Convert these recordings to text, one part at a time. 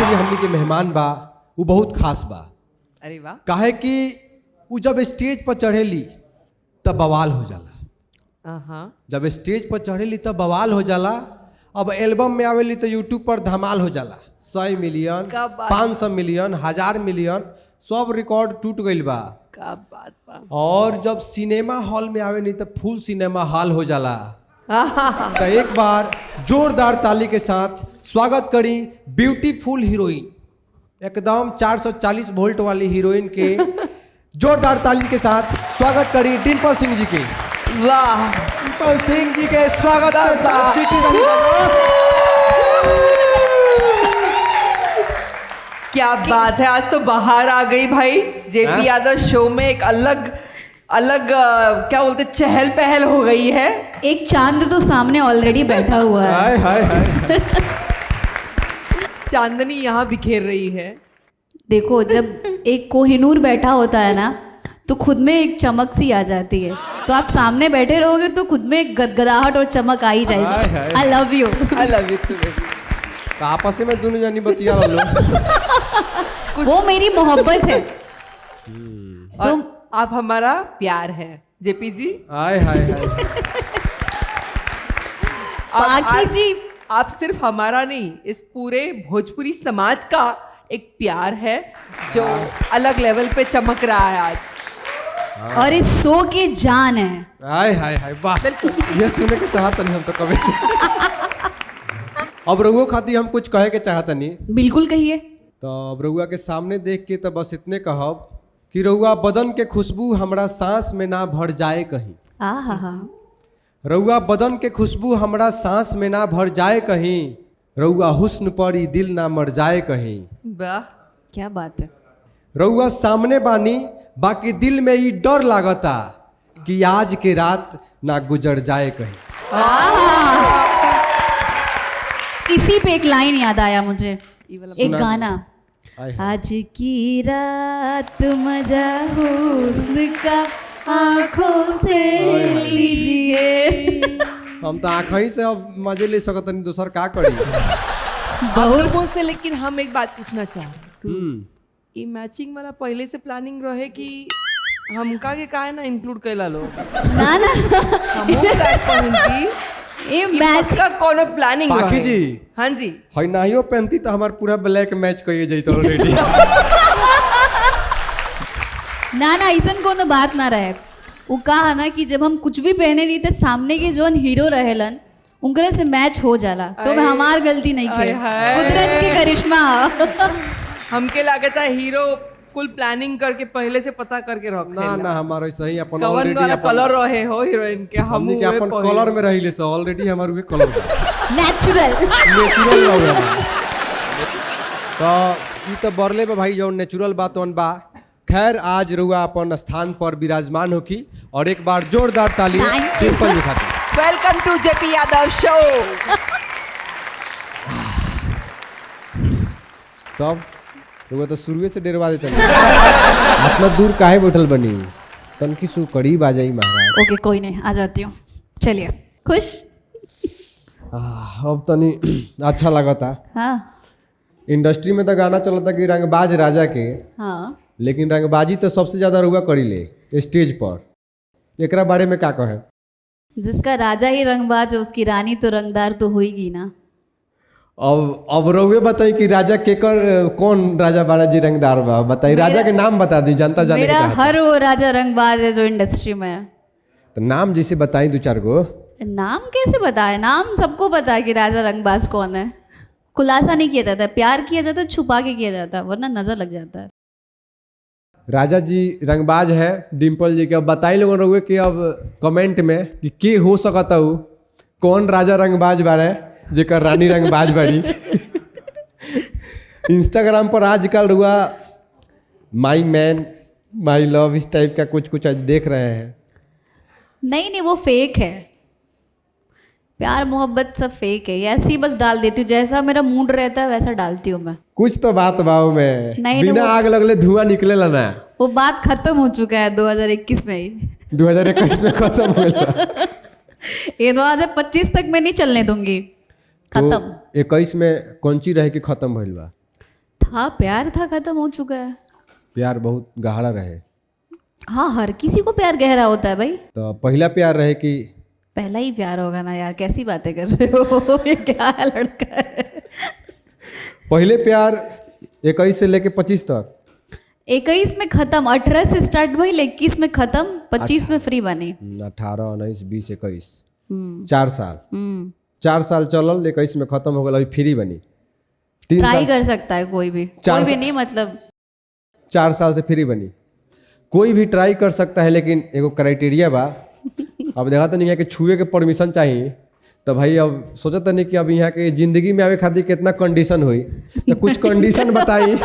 लिए हमनी के मेहमान बा वो बहुत खास बा। अरे वाह। काहे कि वो जब स्टेज पर चढ़ेली तब बवाल हो जाला। जब स्टेज पर चढ़ेली तब बवाल हो जाला। अब एल्बम में आवेली तो यूट्यूब पर धमाल हो जाला। 100 मिलियन 500 मिलियन 1000 मिलियन सब रिकॉर्ड टूट गईल बा। क्या बात बा। और जब सिनेमा हॉल में आवेली तो फुल सिनेमा हॉल हो जाला। तो एक बार जोरदार ताली के साथ स्वागत करी ब्यूटीफुल हीरोइन, एकदम 440 वोल्ट वाली हीरोइन के जोरदार ताली के साथ स्वागत करी डिम्पल सिंह जी के। वाह, डिम्पल सिंह जी के स्वागत के साथ सीटी ताली बजाओ। क्या बात है, आज तो बाहर आ गई भाई। जेपी यादव शो में एक अलग क्या बोलते चहल पहल हो गई है। एक चांद तो सामने ऑलरेडी बैठा हुआ है। हाय हाय हाय। चांदनी यहाँ बिखेर रही है। देखो, जब एक कोहिनूर बैठा होता है ना तो खुद में एक चमक सी आ जाती है। तो आप सामने बैठे रहोगे तो खुद में एक गदगदाहट और चमक आ ही जाएगी। I love you. I love you too. तो आपस में दोनों जानी बतिया लो। वो मेरी मोहब्बत है। तो आप हमारा प्यार है जेपी जी। हाय हाय हाय। बाकी जी, आप सिर्फ हमारा नहीं, इस पूरे भोजपुरी समाज का एक प्यार है जो अलग लेवल पे चमक रहा है आज। और इस शो की जान है। हाय हाय हाय, वाह, ये सुनने के चाहत नहीं हम तो कभी से। अब रघुआ खाती हम कुछ कहे के चाहत नहीं। बिल्कुल कहिए। तो अब रघुआ के सामने देख के तो बस इतने कहब कि रघुआ बदन के खुशबू हमरा सांस में ना भर जाए कहीं। आहा। रघुआ बदन के खुशबू हमरा सांस में ना भर जाए कहीं। रघुआ हुस्न पर ही दिल ना मर जाए कहीं। वाह, क्या बात है। रघुआ सामने बानी बाकी दिल में ही डर लागता कि आज के रात ना गुजर जाए कहीं। इसी पे एक लाइन याद आया मुझे, एक गाना। आज की रात मजा हुस्न का आंखों से लीजिए। हम तो आँख ही से अब मजे ले सकत नहीं, दूसर का करी। बहुत लोगों से। लेकिन हम एक बात पूछना चाह रहे हैं, ये मैचिंग वाला पहले से प्लानिंग रहे कि हमका के काहे ना इंक्लूड कैला लो? ना हमहू टाइप पहनती ये मैच का कोनो प्लानिंग रहे। बाकी जी, हाँ जी, हई नाहियो पहनती तो हमार पूरा ब्लैक मैच कइए जैतो ऑलरेडी। ना ऐसन कोनो बात ना रहे। वो कहा ना कि जब हम कुछ भी पहने नहीं तो सामने के जोन हीरो रहेलन उनकरे से मैच हो जाला। तो हमार गलती नहीं की, कुदरत की करिश्मा। हमके लागता है हीरो कुल प्लानिंग करके पहले से पता करके रख। ना हमारा सही अपन कवन ऑलरेडी वाला कलर रहे हो हीरोइन के, हम के अपन कलर में रहिले सो ऑलरेडी हमार उहे कलर नेचुरल लग रहा। तो ई तो बरले बा भाई जो नेचुरल बात वन बा। खैर आज रुआ अपन स्थान पर विराजमान होकी और एक बार जोरदार ताली सिंपल लिखा। वेलकम टू जेपी यादव शो। तब रुआ तो शुरुए से डरवा देते इतना दूर काहे बैठल बनी, तनकी सु करीब आ जाई महाराज। ओके कोई नहीं, आ जाती हूँ। चलिए, खुश? अब तनी अच्छा लगता। हाँ इंडस्ट्री में तो गाना चलता कि रंगबाज राजा के, हाँ, लेकिन रंगबाजी तो सबसे ज्यादा रुआ करी ले स्टेज पर। एकरा बारे में क्या कहे? जिसका राजा ही रंगबाज है उसकी रानी तो रंगदार तो होगी ना। अब रहुए बताई कि राजा केकर कौन राजा बाला जी रंगदार बा, बताई राजा के नाम बता दी, जनता जाने मेरा के हर वो राजा रंगबाज है जो इंडस्ट्री में है। तो नाम जैसे बताई 2-4 गो। नाम कैसे बताए? नाम सबको पता है कि राजा रंगबाज कौन है। खुलासा नहीं किया जाता, प्यार किया जाता है, छुपा के किया जाता है, वरना नजर लग जाता है। राजा जी रंगबाज है डिम्पल जी के। अब बताई लोगों रहुए कि अब कमेंट में कि के हो सकता हो कौन राजा रंगबाज बारे जेकर रानी रंगबाज बाड़ी। इंस्टाग्राम पर आजकल रुआ my man my love is type का कुछ आज देख रहे हैं। नहीं वो फेक है। प्यार मोहब्बत सब फेक है। ऐसे ही बस डाल देती हूँ, जैसा मेरा मूड रहता है वैसा डालती हूँ मैं। कुछ तो बात बाव में नहीं, बिना आग लगले धुआं निकलेला ना। वो बात खत्म हो चुका है 2021 में ही। 2021 में खत्म हो गया। ये 2025 तक मैं नहीं चलने दूंगी। खत्म। तो 21 में कौन सी रहे कि खत्म भइल बा? था, प्यार था, खत्म हो चुका है। प्यार बहुत गहरा रहे। हाँ, हर किसी को प्यार गहरा होता है भाई। तो पहला प्यार रहे कि पहला ही प्यार होगा ना यार, कैसी बातें कर रहे हो ये क्या लड़का है। पहले प्यार 21 से लेके 25 तक। 21 में खत्म, 18 से स्टार्ट भाई, 21 में खत्म, 25 में फ्री बनी। 18, 19, 20, 21 हम्म 4 साल। हम्म 4 साल चलल, 21 में खत्म हो गया, अभी फ्री बनी। 3 ट्राई साल, कर सकता है कोई भी, कोई भी नहीं मतलब। 4 साल से फ्री बनी। कोई भी ट्राई कर सकता है, लेकिन एगो क्राइटेरिया बा। अब देखा तो नहीं है कि छुए के परमिशन चाहिए, तो भाई अब सोचता नहीं कि अब यहाँ के जिंदगी में आवे खातिर कितना कंडीशन हुई, तो कुछ कंडीशन बताई।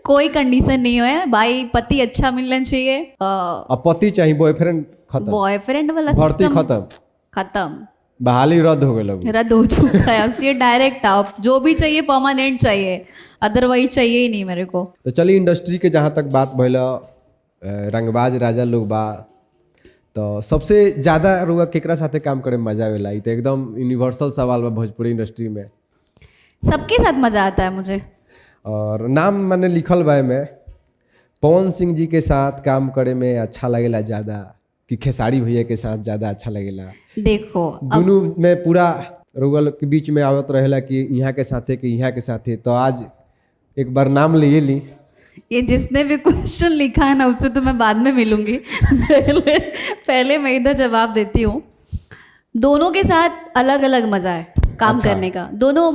कोई कंडीशन नहीं है भाई, पति अच्छा मिलना चाहिए। अब पति चाहिए, बॉयफ्रेंड खत्म, बॉयफ्रेंड वाला भर्ती सिस्टम खत्म, खत्म, बहाली रद्द हो गई। रद्द हो चुका है। अब से डायरेक्ट आप जो भी चाहिए परमानेंट चाहिए, अदरवाइज चाहिए ही नहीं मेरे को। तो चलिए इंडस्ट्री के जहाँ तक बात भइल, रंगबाज राजा लोग बा, तो सबसे ज़्यादा रुआ केकरा साथे काम करे में मजा आवेला? ई तो एकदम यूनिवर्सल सवाल बा भोजपुरी इंडस्ट्री में। सबके साथ मजा आता है मुझे। और नाम मैंने लिखल बा में, पवन सिंह जी के साथ काम करे में अच्छा लगेला ज़्यादा कि खेसारी भैया के साथ ज़्यादा अच्छा लगेला? देखो दोनों में पूरा रुगल के बीच में आवत रहेला कि यहाँ के साथे कि यहाँ के साथे। तो आज एक बार नाम ले ली। ये जिसने भी क्वेश्चन लिखा है ना, उससे तो मैं बाद में मिलूंगी। पहले मैं इधर जवाब देती हूँ। दोनों के साथ अलग अलग मजा है काम अच्छा। करने का, दोनों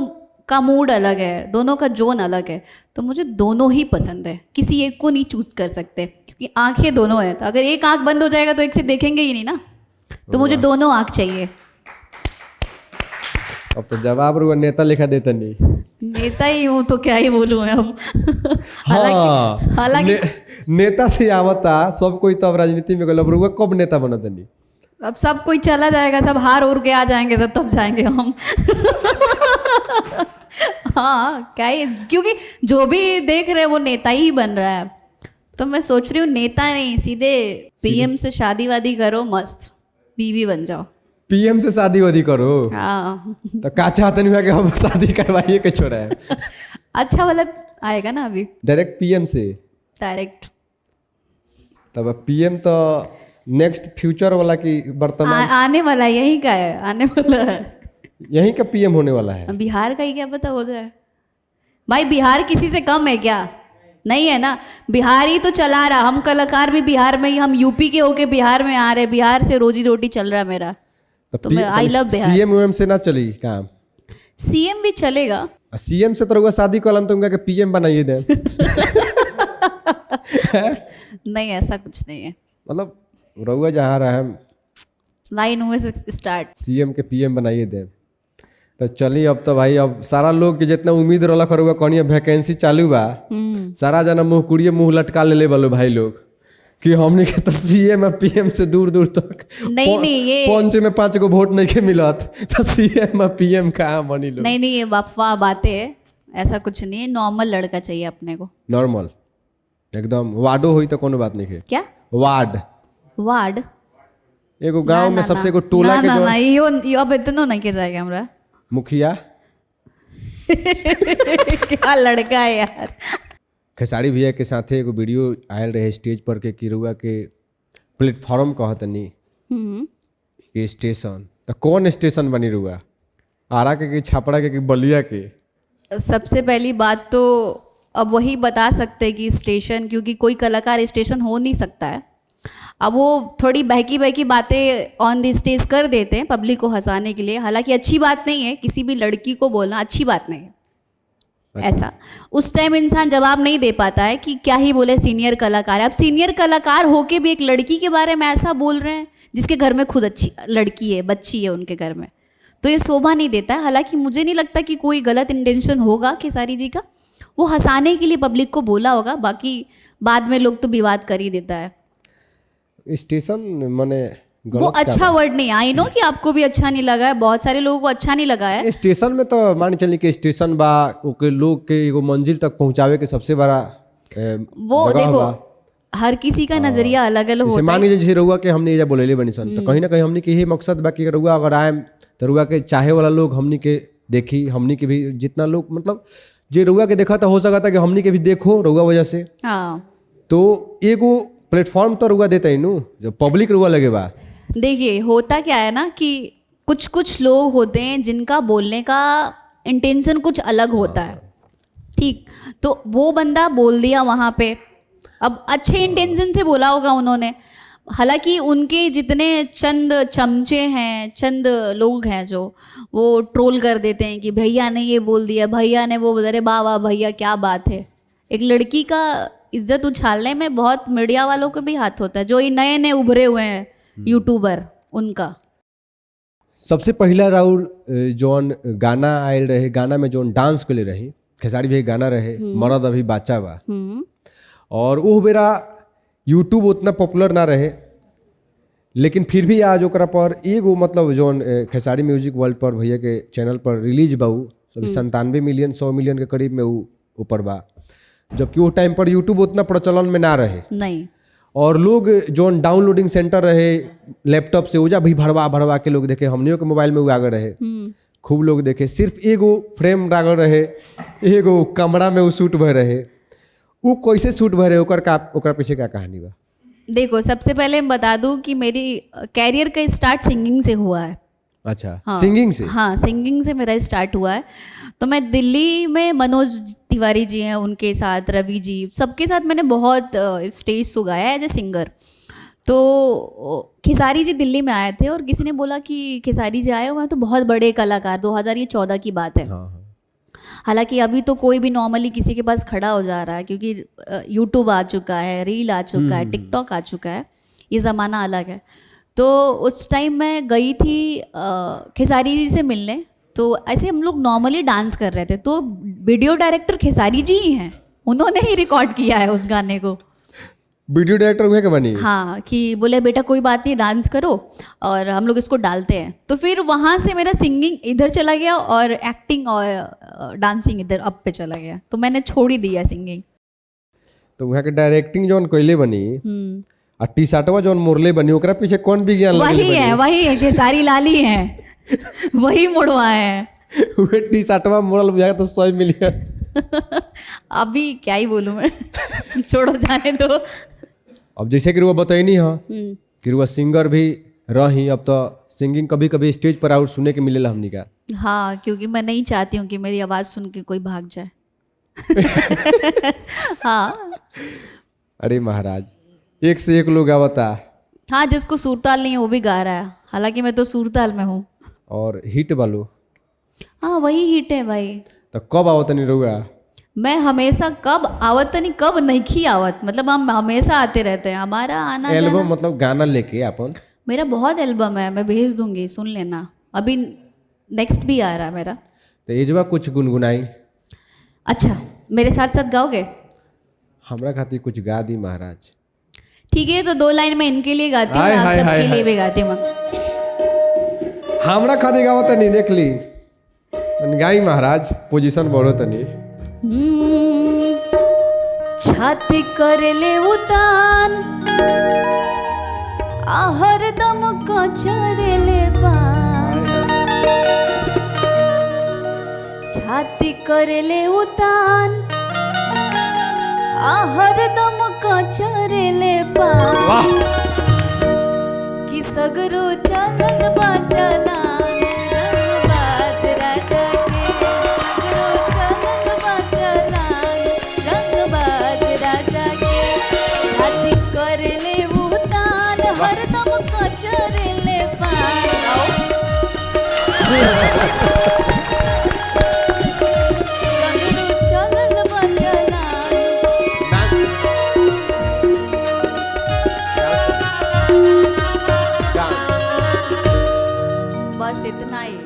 का मूड अलग है, दोनों का जोन अलग है, तो मुझे दोनों ही पसंद है, किसी एक को नहीं चूज कर सकते, क्योंकि आंखें दोनों हैं। तो अगर एक आंख बंद हो जाएगा तो एक से देखेंगे ही नहीं ना, तो मुझे दोनों आंख चाहिए। अब तो जवाब रुआ नेता लिखा देता नहीं। नेता ही हूँ तो क्या ही बोलूँ मैं अब। हाँ, हालांकि नेता से आवता सब कोई, तो अब राजनीति में गल, अब रुआ कब नेता बनत नहीं? अब सब कोई चला जाएगा, सब हार उड़ के आ जाएंगे, सब तब जाएंगे हम। हाँ क्या ही, क्योंकि जो भी देख रहे हैं वो नेता ही बन रहा है, तो मैं सोच रही हूँ नेता नहीं, सीधे पीएम से शादी वादी करो, मस्त बीवी बन जाओ। पीएम से शादी वादी करो? हाँ तो का चाहते नहीं कि हम शादी करवाइए के छोड़ा है? अच्छा वाला आएगा ना अभी, डायरेक्ट पीएम से डायरेक्ट। तब पीएम तो नेक्स्ट फ्यूचर वाला की वर्तमान आने वाला यही का है, आने वाला है, यहीं का पीएम होने वाला है। बिहार का ही क्या पता हो जाए। भाई बिहार किसी से कम है क्या? नहीं है ना, बिहार ही तो चला रहा। हम कलाकार भी बिहार में ही, हम यूपी के होके बिहार में आ रहे, बिहार से रोजी रोटी चल रहा है मेरा। तो मैं आई लव बिहार। सीएम से ना चली काम? सीएम भी चलेगा। सीएम से तो रुआ शादी कलम तो उनका के पीएम बनाइए दे। नहीं ऐसा कुछ नहीं है, मतलब रुआ जहाँ रहे लाइन हुए से स्टार्ट। सीएम के पीएम बनाइए दे। तो चलिए अब तो भाई, अब सारा लोग के जितना उम्मीद रख रुआ कौन वैकेंसी चालू बा, सारा जना मुँह कुड़िए मुँह लटका ले बोलो भाई लोग कि हमने के तो सीएम और पीएम से दूर दूर तक नहीं ये 5 गो वोट नहीं के मिलत, तो सीएम और पीएम कहाँ बनी लोग? नहीं ये अफवाह बातें है, ऐसा कुछ नहीं है। नॉर्मल लड़का चाहिए अपने को, नॉर्मल एकदम। वार्डो हुई तो कोनो बात नहीं है। क्या वार्ड? वार्ड एगो गांव में सबसे एगो टोला के जो यो अब इतना नहीं के जाएगा हमरा। मुखिया क्या लड़का है यार। खेसारी भैया के साथे एगो वीडियो आयल रहे स्टेज पर के कि रुआ के प्लेटफॉर्म कहतनी कि स्टेशन, तो कौन स्टेशन बनी रुआ? आरा के कि छापड़ा के कि बलिया के? सबसे पहली बात तो अब वही बता सकते हैं कि स्टेशन, क्योंकि कोई कलाकार स्टेशन हो नहीं सकता है। अब वो थोड़ी बहकी बहकी बातें ऑन द स्टेज कर देते हैं पब्लिक को हंसाने के लिए, हालांकि अच्छी बात नहीं है, किसी भी लड़की को बोलना अच्छी बात नहीं है। ऐसा उस टाइम इंसान जवाब नहीं दे पाता है कि क्या ही बोले, सीनियर कलाकार है। अब सीनियर कलाकार होके भी एक लड़की के बारे में ऐसा बोल रहे हैं जिसके घर में खुद अच्छी लड़की है, बच्ची है उनके घर में, तो ये शोभा नहीं देता है। हालांकि मुझे नहीं लगता कि कोई गलत इंटेंशन होगा खेसारी जी का, वो हंसाने के लिए पब्लिक को बोला होगा, बाकी बाद में लोग तो विवाद कर ही देता है। स्टेशन माने वो अच्छा वर्ड नहीं, आई नो कि आपको भी अच्छा नहीं लगा है, बहुत सारे लोगों को अच्छा नहीं लगा है। स्टेशन में तो मान चलिए कि स्टेशन बा ओके लोग के एगो मंजिल तक पहुंचावे के सबसे बड़ा वो देखो हर किसी का नजरिया अलग अलग होता है। मान लीजिए जैसे रुआ के हमने ये बोलेले बनी सन, तो कहीं ना कहीं हमने के यही मकसद बा कि रुआ अगर आए तो रुआ के चाहे वाला लोग हमनी के देखी, हमनी के भी जितना लोग मतलब जे रउआ के देखा था हो सकता कि हमनी के भी देखो रउआ वजह से। हाँ तो एगो प्लेटफॉर्म तो रउआ देता ही नु, जब पब्लिक रउआ लगे बा। देखिए होता क्या है ना कि कुछ कुछ लोग होते हैं जिनका बोलने का इंटेंशन कुछ अलग होता है, ठीक। तो वो बंदा बोल दिया वहाँ पे, अब अच्छे इंटेंशन से बोला होगा उन्होंने, हालांकि उनके जितने चंद चमचे हैं, चंद लोग हैं जो वो ट्रोल कर देते हैं कि भैया ने ये बोल दिया, भैया ने वो बोल, अरे वाह वाह भैया क्या बात है। एक लड़की का इज्जत उछालने में बहुत मीडिया वालों को भी हाथ होता है, जो ये नए नए उभरे हुए हैं यूट्यूबर उनका। सबसे पहला राउर जौन गाना आयल रहे, गाना में जौन डांस के लिए रही, खेसारी भी गाना रहे मरद अभी बाचा बा, और वो बेरा यूट्यूब उतना पॉपुलर ना रहे, लेकिन फिर भी आज ओकरा पर एगो मतलब जौन खेसारी म्यूजिक वर्ल्ड पर भैया के चैनल पर रिलीज बा, अभी 97 मिलियन 100 मिलियन के करीब में ऊपर बा, जबकि वो टाइम पर यूट्यूब उतना प्रचलन में ना रहे नहीं। और लोग जौन डाउनलोडिंग सेंटर रहे लैपटॉप से ओजा भी भरवा भरवा के लोग देखे, हमनियों के मोबाइल में वो आगे रहे, खूब लोग देखे। सिर्फ एगो फ्रेम लागल रहे, एगो कमरा में वो शूट भय रहे, वो कैसे शूट भय रहे, ओकर पीछे क्या कहानी बा? देखो सबसे पहले मैं बता दूं कि मेरी कैरियर का स्टार्ट सिंगिंग से हुआ है। अच्छा, हाँ, सिंगिंग से? हाँ, सिंगिंग से मेरा स्टार्ट हुआ है। तो मैं दिल्ली में मनोज तिवारी जी हैं, उनके साथ रवि जी, सबके साथ मैंने बहुत stage show Gaya as a singer. तो खेसारी जी दिल्ली में आए थे और किसी ने बोला कि खेसारी जी आए हुए हैं तो बहुत बड़े कलाकार, 2014 की बात है। हाँ। हालांकि अभी तो कोई भी नॉर्मली किसी के पास खड़ा हो जा रहा है, क्योंकि यूट्यूब आ चुका है, रील आ चुका है, टिकटॉक आ चुका है, ये ज़माना अलग है। तो उस टाइम मैं गई थी खेसारी जी से मिलने, तो ऐसे हम लोग नॉर्मली डांस कर रहे थे, तो वीडियो डायरेक्टर खेसारी जी ही हैं, उन्होंने ही रिकॉर्ड किया है उस गाने को। वीडियो डायरेक्टर हुए के बनी? हाँ, कि बोले बेटा कोई बात नहीं, डांस करो और हम लोग इसको डालते हैं। तो फिर वहाँ से मेरा सिंगिंग इधर चला गया और एक्टिंग और डांसिंग इधर अप पे चला गया, तो मैंने छोड़ ही दिया सिंगिंग। तो वहाँ के डायरेक्टिंग जौन कोयले बनी और टी शर्टवा जौन मोरले बनी, ओकरा पीछे कौन विज्ञान वही है खेसारी लाली है वही मुड़वा है वे टी शर्टवा मोरल बुझा तो 100 मिलियन अभी क्या ही बोलूँ मैं छोड़ो जाने दो। अब जैसे कि रुआ बताइनी हाँ कि रुआ सिंगर भी रही, अब तो सिंगिंग कभी कभी स्टेज पर आउट सुने के मिलेला हमनी का। हाँ, क्योंकि मैं नहीं चाहती हूँ कि मेरी आवाज़ सुन के कोई भाग जाए हाँ। अरे महाराज, एक से एक लोग आवता। हाँ, जिसको सुरताल नहीं है वो भी गा रहा है, हालांकि मैं तो सुरताल में हूँ। और हिट वालो? हाँ, वही हिट है भाई। तो कब आवत नहीं रुआ? मैं हमेशा कब आवत नहीं, कब नहीं आवत, मतलब हम हमेशा आते रहते हैं, हमारा आना एल्बम जाना। मतलब गाना लेके अपन? मेरा बहुत एल्बम है, मैं भेज दूंगी, सुन लेना। अभी नेक्स्ट भी आ रहा है मेरा। तो एजवा कुछ गुनगुनाई? अच्छा, मेरे साथ साथ गाओगे? हमरा खातिर कुछ गा दी महाराज। ठीक है, तो 2 लाइन मैं इनके लिए गाती हूँ, हाय, आप हाय, हाय, सबके हाय। लिए भी गाती हूँ। हमरा खातिर गावत नहीं, देख ली गाई महाराज, पोजीशन बढ़ो तनी। छाती कर ले उतान आहर दम को चरेले बान, छाती कर ले उतान आहर दम को चरेले बान, कि सगरो चलन बचला बस इतना ही,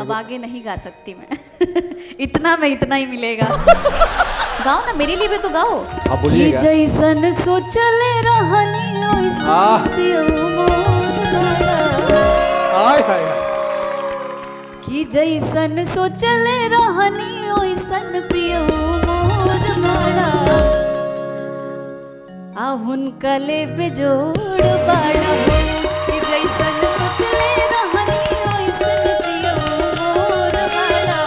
अब आगे नहीं गा सकती मैं इतना ही मिलेगा गाओ ना, मेरे लिए भी तो गाओ। आप बोलिएगा। कि जैसन सोचले रहनी ओइसन पियो मोर, हाय हाय। कि जैसन सोचले रहनी ओइसन पियो मोर मारा, आ हुनका ले बेजोड़ बाड़ा, कि जैसन सोचले रहनी ओइसन पियो मोर मारा,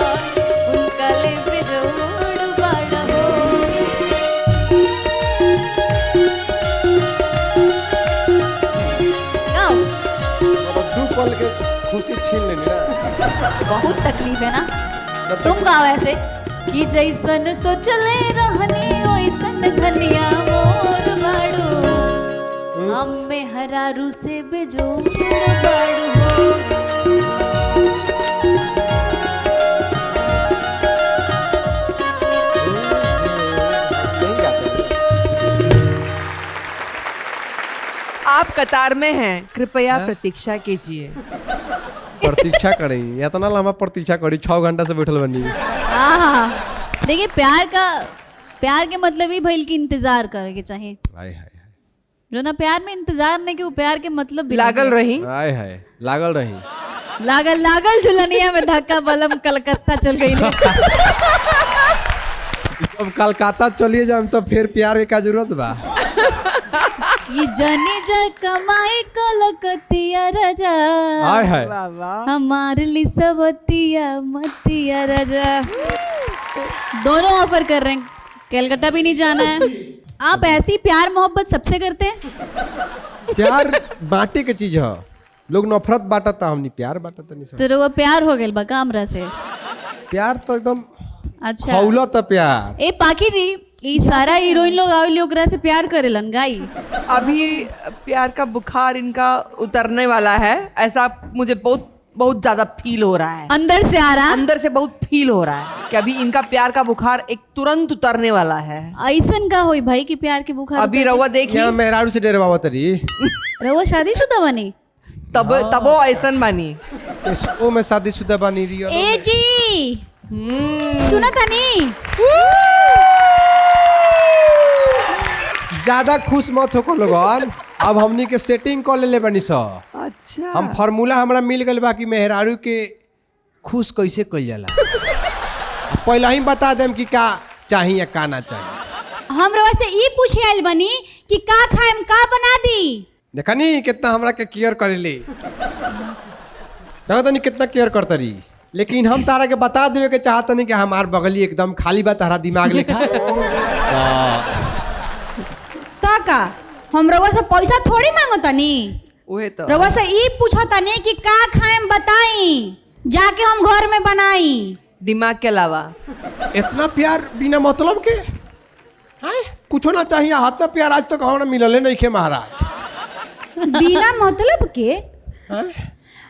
हुनका ले बेजोड़ छीन लेनी ना। बहुत तकलीफ है ना। तुम गाओ ऐसे कि जैसन सोचले रहनी ओइसन धनिया मोर बाड़ू अम्मे हरारू से बेजोर बाड़ू आप कतार में हैं, कृपया प्रतीक्षा कीजिए। प्रतीक्षा करें इतना लंबा प्रतीक्षा करी 6 घंटा से बैठल बनी। देखिए प्यार के मतलब ही भइल की इंतजार करे के चाहिए। हाय हाय जो ना प्यार में इंतजार नहीं कि वो प्यार के मतलब भी लागल रही हाय हाय लागल रही लागल झुलनिया में धक्का बलम कलकत्ता चल गई। अब कलकत्ता चलिए जाए तो फिर प्यार के का जरूरत बा। ये जनी जा कमाई कलकतिया राजा हाय हाय हमारे लिए सबतिया मतिया राजा। दोनों ऑफर कर रहे हैं, कलकत्ता भी नहीं जाना है। आप ऐसी प्यार मोहब्बत सबसे करते हैं? प्यार बांटे के चीज है, लोग नफरत बांटता हमनी प्यार बांटता नहीं सब। तो वो प्यार हो गया बका हमरा से। प्यार तो एकदम अच्छा खौला था प्यार। ए पाखी जी ये सारा हीरोइन लोग आवे ओकरा से प्यार करेलन गाई। अभी प्यार का बुखार इनका उतरने वाला है, ऐसा मुझे बहुत बहुत ज्यादा फील हो रहा है। अंदर से आ रहा अंदर से बहुत फील हो रहा है कि अभी इनका प्यार का बुखार एक तुरंत उतरने वाला है। ऐसन का होई भाई कि प्यार के बुखार अभी रवा देखिए क्या मेहरारू से डरवावा तरी रवा शादीशुदा बनी तबो ऐसन बनी। इसको में शादीशुदा बनी रही है। ए जी सुना था नहीं ज्यादा खुश मत हो लोगन। अब हमनी के सेटिंग कर ले बनी सा। अच्छा हम फार्मूला हमरा मिल गल बाकी मेहरारू के खुश कैसे कइल जाला पहला ही बता देम कि का चाहिए या का ना चाहिए। हम रवा से ई पूछे आइल बनी कि का खाएम का बना दी। देखनी कितना हमरा के केयर करेले देखो तनी कितना केयर करता रही। लेकिन हम तारा के बता देवे के चाहता नहीं कि हमार बगली एकदम खाली बा तारा दिमाग लेखा। का हम रवा से पैसा थोड़ी मांगतानी वही तो रवा से ई पूछतानी कि का खाएम बताई जाके हम घर में बनाई। दिमाग के अलावा इतना प्यार बिना मतलब के हैं कुछ ना चाहिए हाथ में प्यार आज तक हमरा मिलले नहीं के महाराज। बिना मतलब के हैं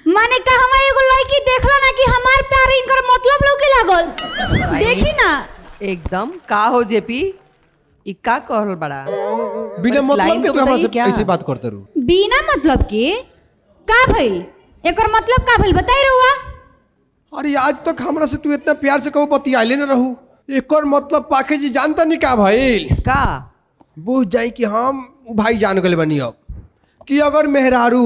माने का हम एगो लड़की देखला ना कि हमार प्यार इनकर मतलब लोके लागल देखी ना एकदम का हो जेपी ई का कहल बड़ा बिना मतलब लाइन के तो तू हमरा बताइए से क्या? ऐसी बात करते रहू। बिना मतलब के का भइल एकर मतलब का भइल बताई रहुआ। अरे आज तक हमरा से तू इतना प्यार से कहो बतियाले न रहू। एकर मतलब पाखे जी जानता नहीं का भइल का बुझ जाई कि हम उ भाई जान गए बनी अब कि अगर मेहरारू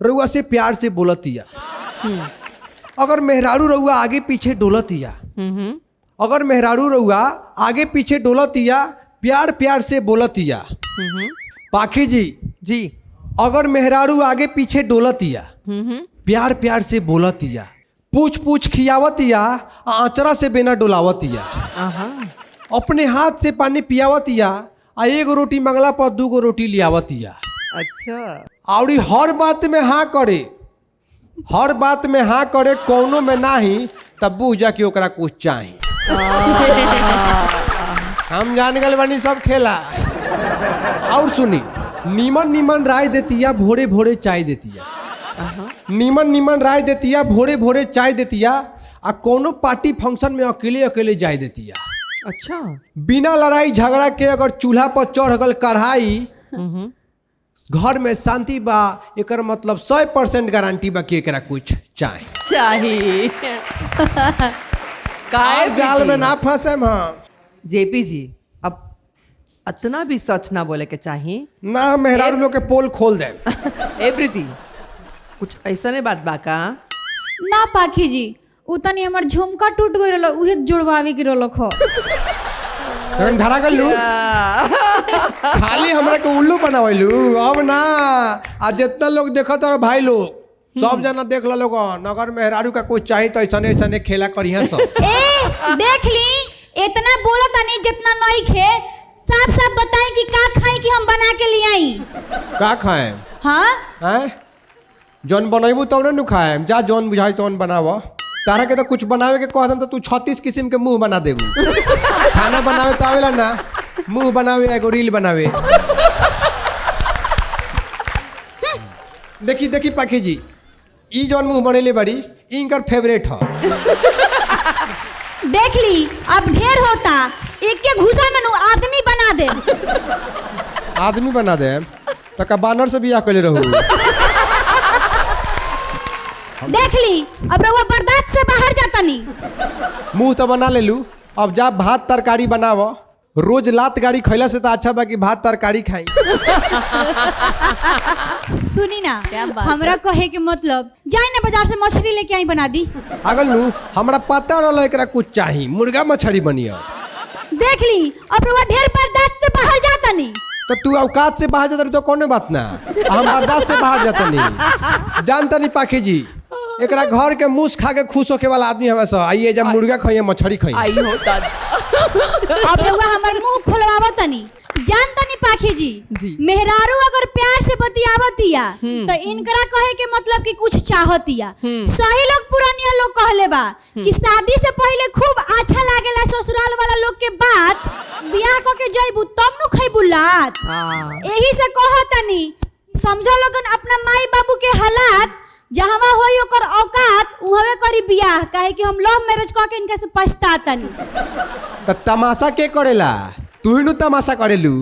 रउआ से प्यार से बोलतिया अगर मेहरारू रउआ आगे पीछे डोलतिया अगर मेहरारू रउआ आगे पीछे डोलतिया प्यार प्यार से बोलतिया पाखी जी जी अगर मेहरारू आगे पीछे डोलतिया प्यार प्यार से बोलतिया पूछ पूछ खियावतिया आंचरा से बिना डोलावतिया अपने हाथ से पानी पियावतिया आ एगो रोटी मंगला पर 2 रोटी लियावतिया। अच्छा और हर बात में हाँ करे हर बात में हाँ करे कौनो में नाही तब बुझ जा कि ओकरा कुछ चाहिए। हम जान गए बानी सब खेला। और सुनी नीमन नीमन राय देतिया भोरे भोरे चाय देतिया नीमन नीमन राय देतिया भोरे भोरे चाय देतिया आ कोनो पार्टी फंक्शन में अकेले अकेले जाय देतिया। अच्छा बिना लड़ाई झगड़ा के अगर चूल्हा पर चढ़ गल कढ़ाई घर में शांति बा एकर मतलब 100% गारंटी बा कि एकरा कुछ चाहिए काय जाल में ना फंसे हम जेपी जी अब इतना भी सच ना बोले के चाहिए ना मेहरारू लोग के पोल खोल दे। ए प्रीति कुछ ऐसा नहीं बात बा का ना पाखी जी उतनी हमर झुमका टूट गई रहल उहे जोड़वावे के रहल खो हम धरा गलू खाली हमरा के उल्लू बनावलू अब ना आज जितना लोग देखत और भाई लोग सब जना देख लो लोग अगर मेहरारू का कुछ चाहिए तो ऐसा ऐसा खेला करिए सब। ए देख ली इतना बोलत नहीं जितना नहीं खे साफ साफ बताई कि का खाई कि हम बना के ले आई का खाए हाँ हैं जौन बनैबू तौने नु खाएम जा जौन बुझाई तौन बनाव तारा के तो कुछ बनावे के कहम तो तू 36 किस्म के मुंह बना देबू खाना बनावे तो आवेला ना मुंह बनावे एगो रील बनावे देखी देखी पाखी जी ई जौन मुंह बनेले बड़ी इनकर फेवरेट ह देख ली अब ढेर होता एक के घुसा में नु आदमी बना दे आदमी बना दे तो का बानर से बियाह कइले रहू देख ली अब रउआ बर्दाश्त से बाहर जाता नहीं मुंह तो बना लेलू अब जा भात तरकारी बनाव रोज लात गाड़ी खैला से तो अच्छा बा कि भात तरकारी खाई सुनी ना हमरा कहे के मतलब जाए ना बाजार से मछली लेके आई बना दी अगल नू हमरा पता रहल एकरा कुछ चाही मुर्गा मछली बनिया देख ली अब रउआ ढेर बर्दाश्त से बाहर जाता नहीं तो तू औकात से बाहर जाता रही तो कौन बात ना हम बर्दाश्त से बाहर जाता नहीं जानता नहीं पाखी जी एकरा घर के मूस खा के खुश होके वाला आदमी हमें सब आइए जब मुर्गा खाइए मछली खाइए आई होता अब रउआ हमर मुंह खोलवावत नहीं जानता नहीं पाखी जी मेहरारू अगर प्यार से बतियावतिया तो इनकरा कहे के मतलब कि कुछ चाहतिया सही लोग पुरानिया लोग कहले बा कि शादी से पहले खूब अच्छा लागेला ससुराल वाला लोग के बात बियाह को के जइबू तब नु खइबू लात एही से कहतनी समझो लोगन अपना माई बाबू के हालात जहां होई ओकर औकात उहवे करी बियाह काहे कि हम लव मैरिज क के इनका से पछतातनी तो तमाशा के करेला तू ही नु तमाशा करेलू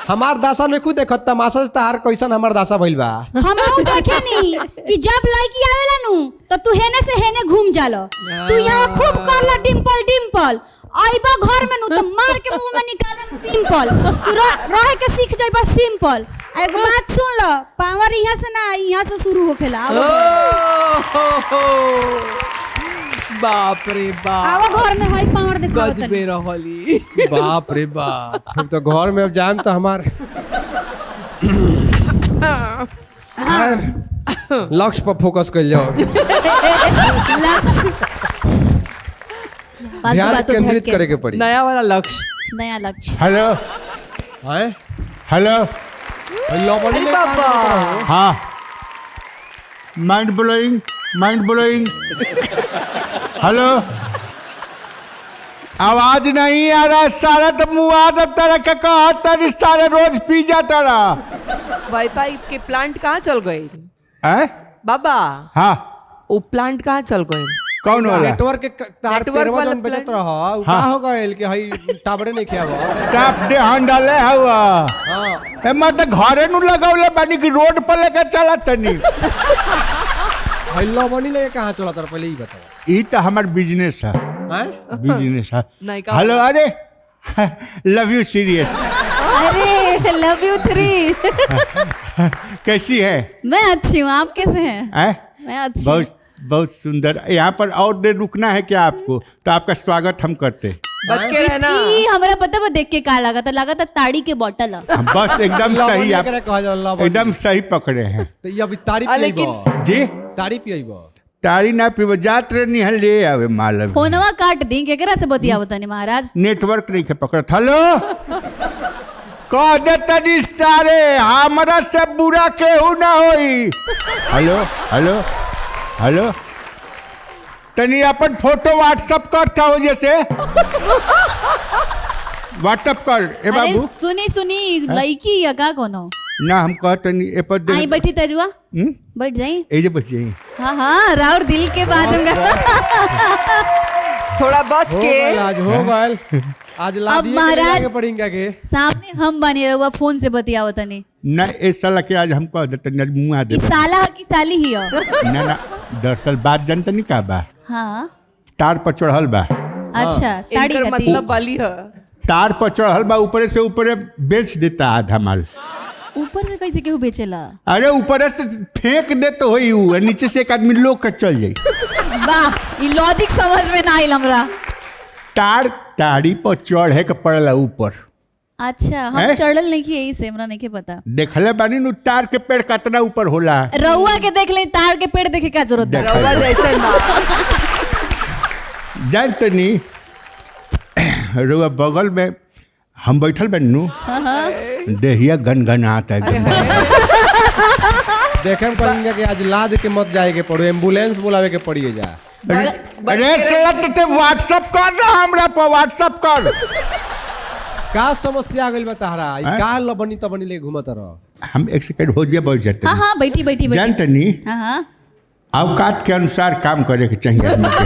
हमार दासा ने खुद देखत तमाशा से तहार कैसन हमार दासा भइल बा हम देखे नहीं कि जब लड़की आवेला नु तो तू हेने से हेने घूम जालो तू यहाँ खूब करला डिंपल डिंपल आइबा घर में नु तो मार के मुंह में निकालम पिंपल तू रहे के सीख जाइबा सिंपल एगो बात सुन लो पावर यहाँ से ना यहाँ से शुरू होखेला बाप रे बाप आओ घर में हई पावर देखो गजबे रहली बाप रे बाप हम तो घर में अब जाम तो हमार लक्ष्य पर फोकस कर जाओ ध्यान केंद्रित करे के पड़ी नया वाला लक्ष्य नया लक्ष्य हेलो हैं हेलो लवणी ले बाबा। हाँ माइंड ब्लोइंग हेलो आवाज नहीं आ रहा सारा तो मुँह आदत तरह का कहता सारे रोज पी जाता रहा वाईफाई के प्लांट कहाँ चल गए है बाबा हाँ वो प्लांट कहाँ चल गए कौन वाला नेटवर्क के तार नेटवर्क पेरवा वाला जन बजत प्लान। रहा उ का हो गइल कि हई टावरे नहीं खियावा साफ डे हंडले हुआ हां ए मत घरे नु लगौले बानी कि रोड पर लेके चला तनी हई लवणी ले कहां चला तर पहले ही बताओ ई तो हमार बिजनेस है हैं बिजनेस है नहीं का हेलो अरे लव यू सीरियस अरे लव यू 3 कैसी है मैं अच्छी हूँ आप कैसे हैं हैं मैं अच्छी हूँ। बहुत सुंदर यहाँ पर और देर रुकना है क्या आपको तो आपका स्वागत हम करते बच के रहना ई हमरा पता बा देख के का लगा था ताड़ी के बोतल है हम बस एकदम सही आप लवणी कहा जाला लवणी एकदम सही पकड़े हैं तो ये अभी तारी लेकिन- पियबो जी तारी पियबो तारी ना पीबो जात रही है ले आवे माल फोनवा काट दी केकरा से बतियावत तनी महाराज नेटवर्क नहीं के पकड़ हेलो कह दे तनी सारे हमरा से बुरा केहू ना होई हेलो हेलो हेलो तनी अपन फोटो व्हाट्सअप करता हो जैसे व्हाट्सअप कर ए अरे बाबू सुनी लड़की या का कोनो ना हम कह तनी ए पर आई बैठी तेजुआ बैठ जाई ए जे बच्चे हाँ राउर दिल के बात थोड़ा बच हो के गइल आज हो गइल आज लादिए महाराज- के पड़ेंगे के सामने हम बने रहुआ फोन से बतियावत तनी ना ए साला के आज हम कह दे तनी मुंह आ दे ई साला ह की साली ही हो ना ना दरअसल बात जानते नहीं का बा हाँ तार पर चढ़ल बा अच्छा ताड़ी इनकर खाती मतलब वाली है तार पर चढ़ल बा ऊपर से ऊपर बेच देता आधा माल ऊपर से कैसे केहू बेचेला अरे ऊपर से फेंक दे तो होई ऊ और नीचे से एक आदमी लोग के चल जाई वाह ई लॉजिक समझ में ना आइल हमरा तार ताड़ी पर चढ़े के पड़ला ऊपर अच्छा हम हैं? चढ़ल नहीं की यही से हमरा नहीं के पता देखले बानी नु तार के पेड़ कितना ऊपर होला रउआ के देख ले तार के पेड़ देखे का जरूरत देख। है रवा जैसे ना जानते नी रुआ बगल में हम बैठल बन नु देहिया गनगनाता है देखे हम कहेंगे कि आज लाद के मत जाए के पड़ो, एम्बुलेंस बुलावे के पड़िए जा। अरे साला ते व्हाट्सएप कर ना, हमरा पर व्हाट्सएप कर। का समस्या आ गइल बा तहरा? ई का लबनी तबनी ले घुमत रह। हम एक सेकंड हो बैठ जाते हाँ हाँ बैठी बैठी बैठी। जानते नहीं हाँ हाँ औकात के अनुसार काम करे के चाहिए आदमी के।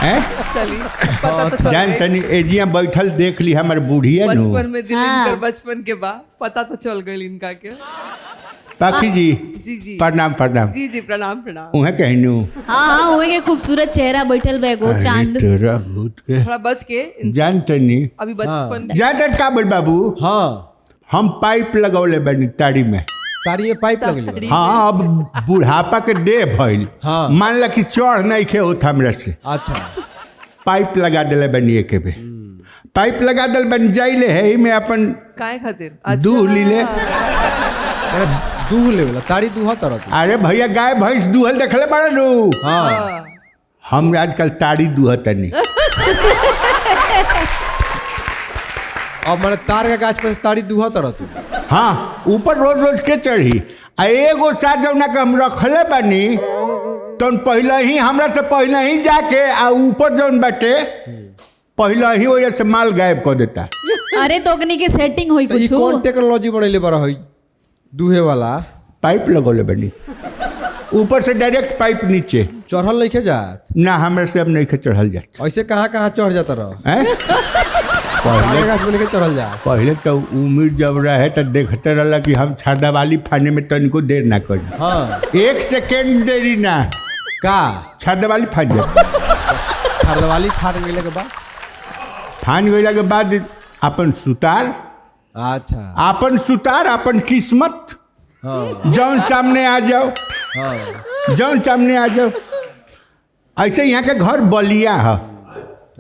हैं? चली पता तो चल जानते नहीं एजिया बैठल देख ली हमारे बूढ़िया नु। बचपन में दिल हाँ। इनकर बचपन के बाद पता तो चल गई इनका के। पाखी जी जी जी प्रणाम प्रणाम। जी जी प्रणाम प्रणाम। उहे कहनू हाँ हाँ हुए खूबसूरत चेहरा बैठल बैगो चांद। तेरा भूत के थोड़ा बच के जानते नहीं अभी बचपन जानते का बोल बाबू हाँ हम पाइप लगौले बनी ताड़ी में। तारी में पाइप लगल बा। हाँ अब बुढ़ापा के दे भइल हाँ। मान ला कि चढ़ नहीं खे होता हमरा से अच्छा पाइप लगा दिले बनी एक बे पाइप लगा दिल बन जाइले है में अपन काय खातिर दूह लीले। अरे दूह लेवला तारी दूह तरह की। अरे भैया गाय भैंस दूहल देखले बड़ा नु। हाँ हम आजकल ताड़ी दूहतनी। अब मैंने तार के गाछ पर से तारी दूह तरह तू। हाँ ऊपर रोज रोज के चढ़ी आ एगो साथ जौना के हम रखले बनी तो पहले ही हमरा से पहले ही जाके आ ऊपर जौन बाटे पहले ही वजह से माल गायब कर देता। अरे तोकनी के सेटिंग हुई तो ई कौन कुछ। टेक्नोलॉजी बढ़ेले बड़ा है दूहे वाला? पाइप लगौले बनी ऊपर से डायरेक्ट पाइप नीचे। चढ़ल नहीं खे जात? ना हमरा से अब नहीं के चढ़ल जाता। ऐसे कहाँ कहाँ चढ़ जाता रह? हैं? तारे गाछ में नहीं के चढ़ल जा। पहले तो उम्र जब रहे तो देखते रहला कि हम छादा वाली फाने में तनिको देर ना करी। हाँ एक सेकेंड देरी ना का छादा वाली फान जाए। खरदवाली फाड़ गेले के बाद फान गईला के बाद अपन सुतार अच्छा अपन सुतार अपन किस्मत हाँ जौन सामने आ जाओ हाँ जौन सामने आ जाओ। ऐसे यहाँ के घर बलिया है।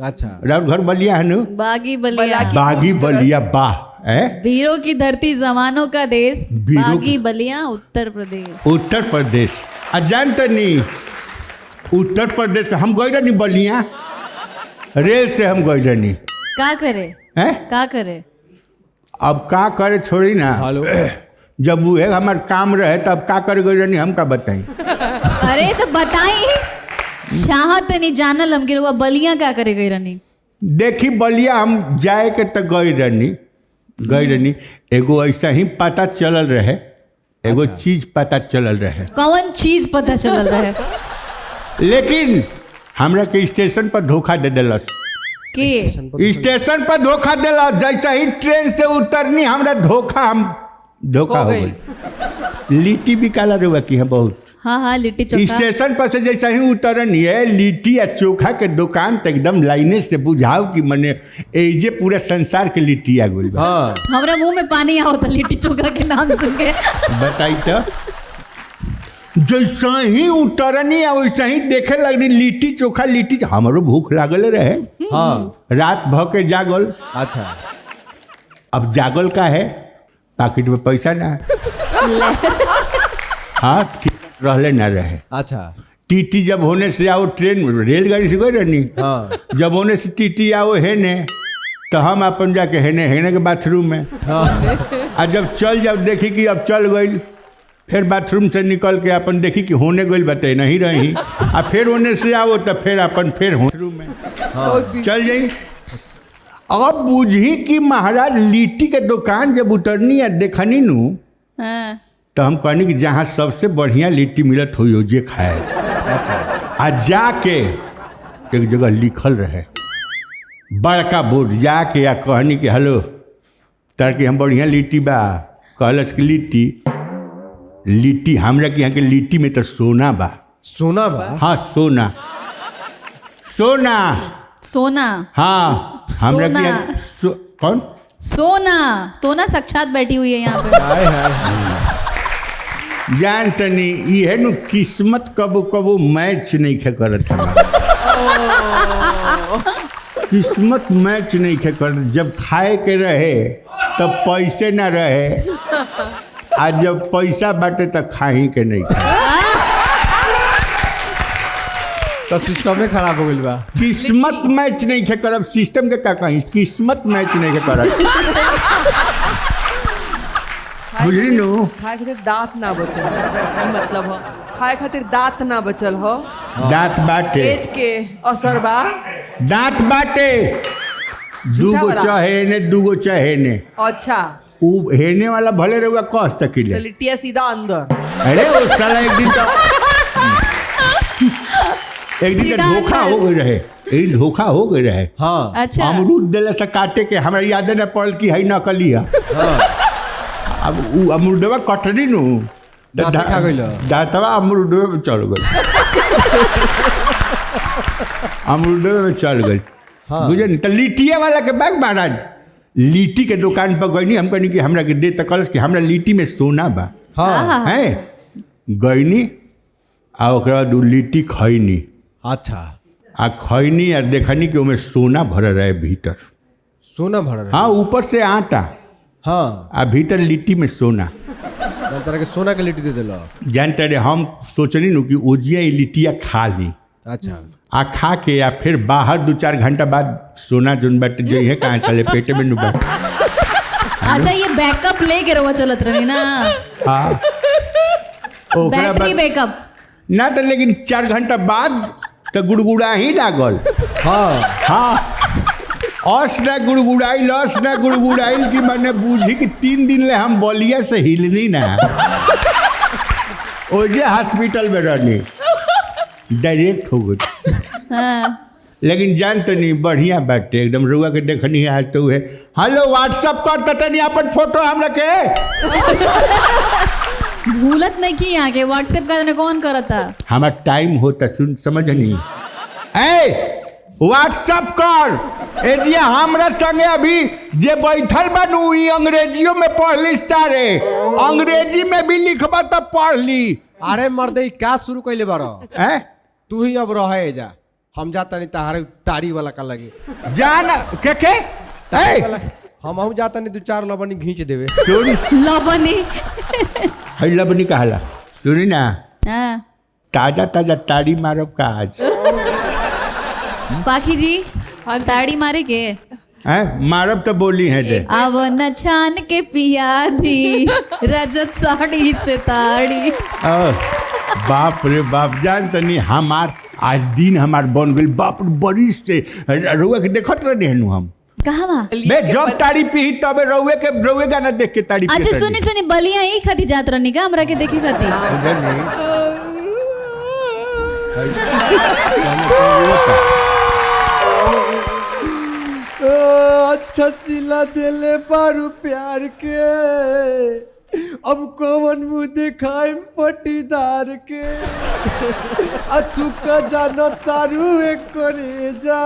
अच्छा राउर घर बलिया है नु। बागी बलिया बागी बलिया वाह है वीरों की धरती जवानों का देश। वीरों बागी बलिया उत्तर प्रदेश। उत्तर प्रदेश। आ जानते नहीं उत्तर प्रदेश में हम गए नहीं बलिया रेल से हम गए नहीं। का करे हैं? का करे अब का करे छोड़ी ना। हेलो जब वो है हमार काम रहे तब का करे गए नहीं हम का बताई। अरे तो बताई चाहत नहीं जानल हम गिरुआ बलिया क्या करे गई रनी। देखी बलिया हम जाए के तो गई रहनी एगो ऐसा ही पता चलल रहे एगो चीज पता चलल रहे। कौन चीज पता चलल रहे? लेकिन हमरा के स्टेशन पर धोखा दे दिलस। के स्टेशन पर धोखा दिलस जैसा ही ट्रेन से उतरनी हमरा धोखा हो गई। लिट्टी भी काला रुआ की है बहुत। हाँ हाँ लिट्टी चोखा। स्टेशन पर से जैसा ही उतरनी है लिट्टी या चोखा के दुकान तक एकदम लाइने से बुझाओ कि मने एजे पूरा संसार के लिट्टी आ गई। हाँ हमरा मुंह में पानी आवता लिट्टी चोखा के नाम सुन के। बताई तो जैसा ही उतरनी है वैसा ही देखे लगनी लिट्टी चोखा हमारो भूख लागल रहे। हाँ रात भ के जागल। अच्छा अब जागल का है पॉकेट में पैसा ना है। हाँ ठीक रहले ना रहे। अच्छा टीटी जब होने से आओ ट्रेन रेलगाड़ी से गई रहनी। हाँ जब होने से टीटी आओ है ने तो हम अपन जाके हेने के बाथरूम में। हाँ आ जब चल जब देखी कि अब चल गई फिर बाथरूम से निकल के अपन देखी कि होने गई बते नहीं रही आ फिर होने से आओ तो फिर अपन फिर बाथरूम में चल जाई। अब बुझी कि महाराज लिट्टी के दुकान जब उतरनी है देखनी नू हाँ। तो हम कहनी कि जहाँ सबसे बढ़िया लिट्टी मिलत हो यो जे खाए। आ जाके एक जगह लिखल रहे बड़का बोर्ड जाके या कहनी कि हेलो तार की हम बढ़िया लिट्टी बा कहलस कि लिट्टी हमरा के यहाँ के लिट्टी में तो सोना बा। सोना बा? हाँ सोना सोना हाँ हमरा के यहाँ कौन सोना साक्षात बैठी हुई है यहाँ पे। हाय हाय जान तनी ये नु किस्मत कबो कबो मैच नहीं खे करत हमारा। किस्मत मैच नहीं खे करत। जब खाए के रहे तब पैसे ना रहे आज जब पैसा बाटे तो खाही के नहीं खाए। तो सिस्टम में खराब हो गइल बा। किस्मत मैच नहीं खे करब सिस्टम के का कहीं किस्मत मैच नहीं खे करत। बुझली नु खाए खातिर दांत ना बचल ई मतलब हो खाए खातिर दांत ना बचल हो दांत बाटे एज के असर बा दांत बाटे झूठा दूगो वाला। चहेने दूगो चहेने अच्छा उ हेने वाला भले रहुआ कह तो सकिले लिट्टिया सीधा अंदर अरे वो साला एक दिन तो सीधा धोखा अंदर। हो गई रहे एक धोखा हो गई रहे हाँ अच्छा अमरूद दिले से काटे के हमरा याद न पड़ल कि है नकली है अब उ अमरूदवा कटरी नु दांत खा गइल। दांतवा अमरूदवा में चल गई अमरूदवा में चल गई हाँ। बुझे नहीं तो लिट्टिया वाला के बैग महाराज लीटी के दुकान पर गईनी हम कहनी कि हमरा के दे तकलस कि हमरा लीटी में सोना बा हाँ है गईनी आ ओकरा बाद उ लिट्टी खैनी अच्छा आ खैनी आ देखनी कि ओमे सोना भरल रहे भीतर सोना भरल हाँ ऊपर से आटा हाँ आ भीतर लिट्टी में सोना तरह के सोना के लिट्टी दे दिलो जानते रहे हम सोचनी नु कि ओजिया ये लिट्टिया खा ली अच्छा आ खा के या फिर बाहर 2-4 घंटा बाद सोना जोन बाटे जो है कहाँ चले पेटे में नुबा अच्छा ये बैकअप लेके रहुआ चलत रही ना हाँ ओकरा बैटरी बाद बैकअप ना तो लेकिन 4 घंटा बाद तो गुड़गुड़ा ही लागल हाँ हाँ अस ना गुड़गुड़ाइल कि मैंने बूझी कि 3 दिन ले हम बलिया से हिलनी ना ओजे हॉस्पिटल में रहनी डायरेक्ट हो गई हाँ लेकिन जान तो नहीं बढ़िया बाटे एकदम रुआ के देखनी है आज तो है हेलो व्हाट्सअप कर तनी अपन फोटो हम रखे भूलत नहीं की यहाँ के व्हाट्सएप का कौन करता हमारा टाइम होता सुन समझ नहीं ए व्हाट्सअप कर एजिया हमरा संगे अभी जे बैठल बनू ई अंग्रेजियों में पढ़ली सारे अंग्रेजी में भी लिखबा तो पढ़ ली अरे मर्दे का शुरू कैले बारो हैं तू ही अब रहे जा हम जाता नहीं तहारे ताड़ी वाला का लगे जान के ए हम जाता नहीं 2-4 लबनी घींच देवे सुन लबनी है लबनी कहला सुनी ना हाँ ताजा ताजा ताड़ी मारब का आज बाकी जी ताड़ी मारे के हैं मारब तो बोली है जे अब न छान के पिया दी रजत साड़ी से ताड़ी बाप रे बाप जान तनी हमार आज दिन हमार बन गई बाप रे बड़ी से रउआ के देखत रहे हनु हम कहाँ बा मैं जब ताड़ी पी तबे रउए गाना देख के ताड़ी अच्छा सुनी सुनी बलिया ही खाती जात रहनी का हमरा के देखे खाती अच्छा सिला दिले बारू प्यार के अब कौन मुँह दिखाई पटीदार के आ तू का जानो तारू एक करे जा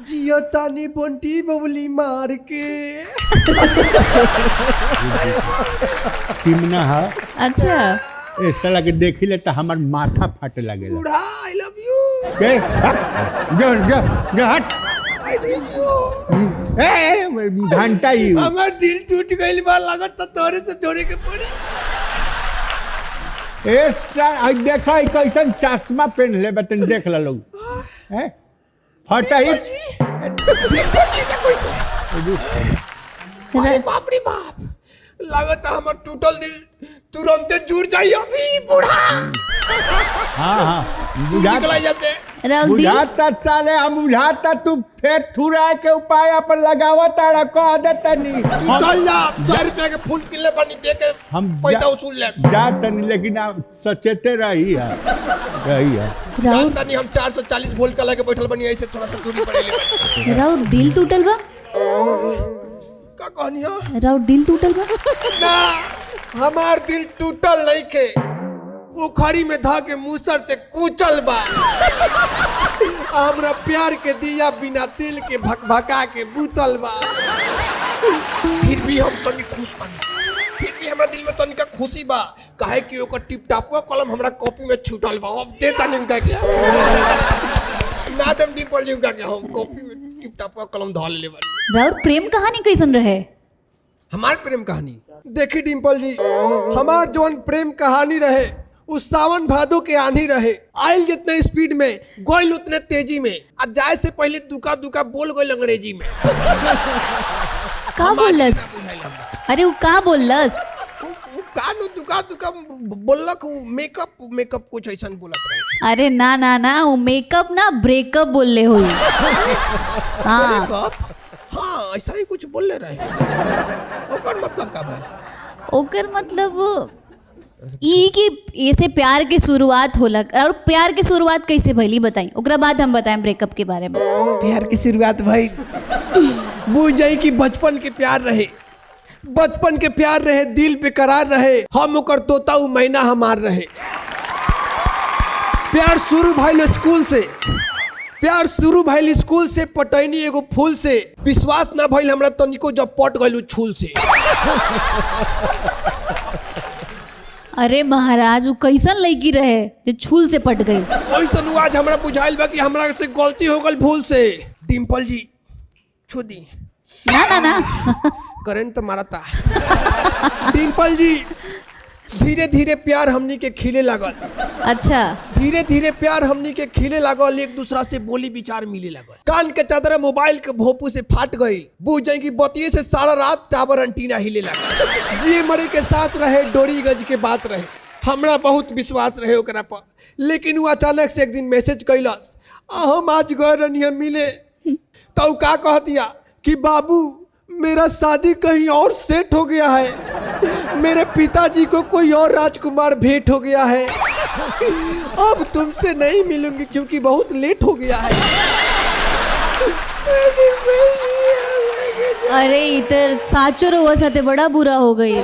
जियो तानी बंटी बबली मार के किमना है अच्छा ए साला के देखी ले तो हमार माथा फाटे लागेला बूढ़ा आई लव यू के जो जो जो हट आई मिस यू ए घंटा ही हमार दिल टूट गइल बा लागत तो तोरे से जोड़े के पड़ी ए सर देखो कैसन चश्मा पहन ले बतन देख ला लोग हैं फटा ही अरे बाप रे बाप लागत हमार टूटल दिल तुरंते जुड़ जाई अभी बूढ़ा हाँ हाँ तू निकला जैसे राउल दी बुझाता चाले हम बुझाता तू फेर थुरा के उपाय अपन लगावा तारा कह देता नहीं तू चल जा 100 रुपया के फूल किले पानी दे के हम पैसा वसूल ले जा तनी लेकिन आप सचेते रही है राउल जानता नहीं हम 440 वोल्ट का लगे बैठल बनी ऐसे थोड़ा सा दूरी पड़े ले राउल दिल टूटल बा का कहनी है राउल दिल टूटल बा ना हमार दिल टूटल नहीं के पोखरी में धा के मूसर से कूचल बा हमरा प्यार के दिया बिना तेल के भकभका के बूतल बा फिर भी हम तनी खुश बानी फिर भी हमरा दिल में तनिका खुशी बा काहे कि ओकर टिप टाप का कलम हमरा कॉपी में छूटल बा अब देता नहीं उनका के ना दम डिम्पल जी उनका के हम कॉपी में टिप टाप का कलम धा ले बानी राउल प्रेम कहानी कैसन रहे हमार प्रेम कहानी देखी डिम्पल जी हमार जौन प्रेम कहानी रहे उस सावन भादो के आंधी रहे आयल जितने स्पीड में गोइल उतने तेजी में आ जाए से पहले दुका दुका बोल गोइल अंग्रेजी में का बोललस? अरे वो का बोललस? दुका बोललक मेकअप कुछ ऐसा बोलत रहे। अरे ना ना ना, वो मेकअप ना ब्रेकअप बोलले हुई। हाँ मेकअप, हाँ ऐसा ही कुछ बोलले रहे। ओकर मतलब का भाई? ओकर मतलब ई कि ऐसे प्यार के शुरुआत होला। और प्यार के शुरुआत कैसे भइली बताई, ओकरा बाद हम बताएं ब्रेकअप के बारे में। प्यार की शुरुआत भाई बुझ जाई कि बचपन के प्यार रहे, बचपन के प्यार रहे, दिल बेकरार रहे, हम ओकर तोता उ मैना हमार रहे। प्यार शुरू भइल स्कूल से, प्यार शुरू भइल स्कूल से, पटैनी एगो फूल से, विश्वास ना भइल हमरा तनिको जब पट गइल छूल से। अरे महाराज, वो कैसन लड़की रहे जो छूल से पट गई? ओइसन आज हमरा बुझाइल बा कि हमरा से गलती हो गइल भूल से। डिम्पल जी छू दी ना ना ना करंट तो मारता। डिम्पल जी धीरे धीरे प्यार हमनी के खिले लागल। अच्छा, धीरे धीरे प्यार हमनी के खिले लागल, एक दूसरा से बोली विचार मिले लागल। कान के चादर मोबाइल के भोपू से फाट गई, बुझ जाए कि बतिये से सारा रात टावर एंटीना हिले लगा। जिए मरे के साथ रहे, डोरी गज के बात रहे, हमरा बहुत विश्वास रहे ओकरा पर। लेकिन वो अचानक से एक दिन मैसेज कैलस, हम आज गए रनिया मिले, तो का कह दिया कि बाबू मेरा शादी कहीं और सेट हो गया है, मेरे पिताजी को कोई और राजकुमार भेंट हो गया है, अब तुमसे नहीं मिलूंगी क्योंकि बहुत लेट हो गया है। अरे इधर साचो रहुआ साथे बड़ा बुरा हो गई।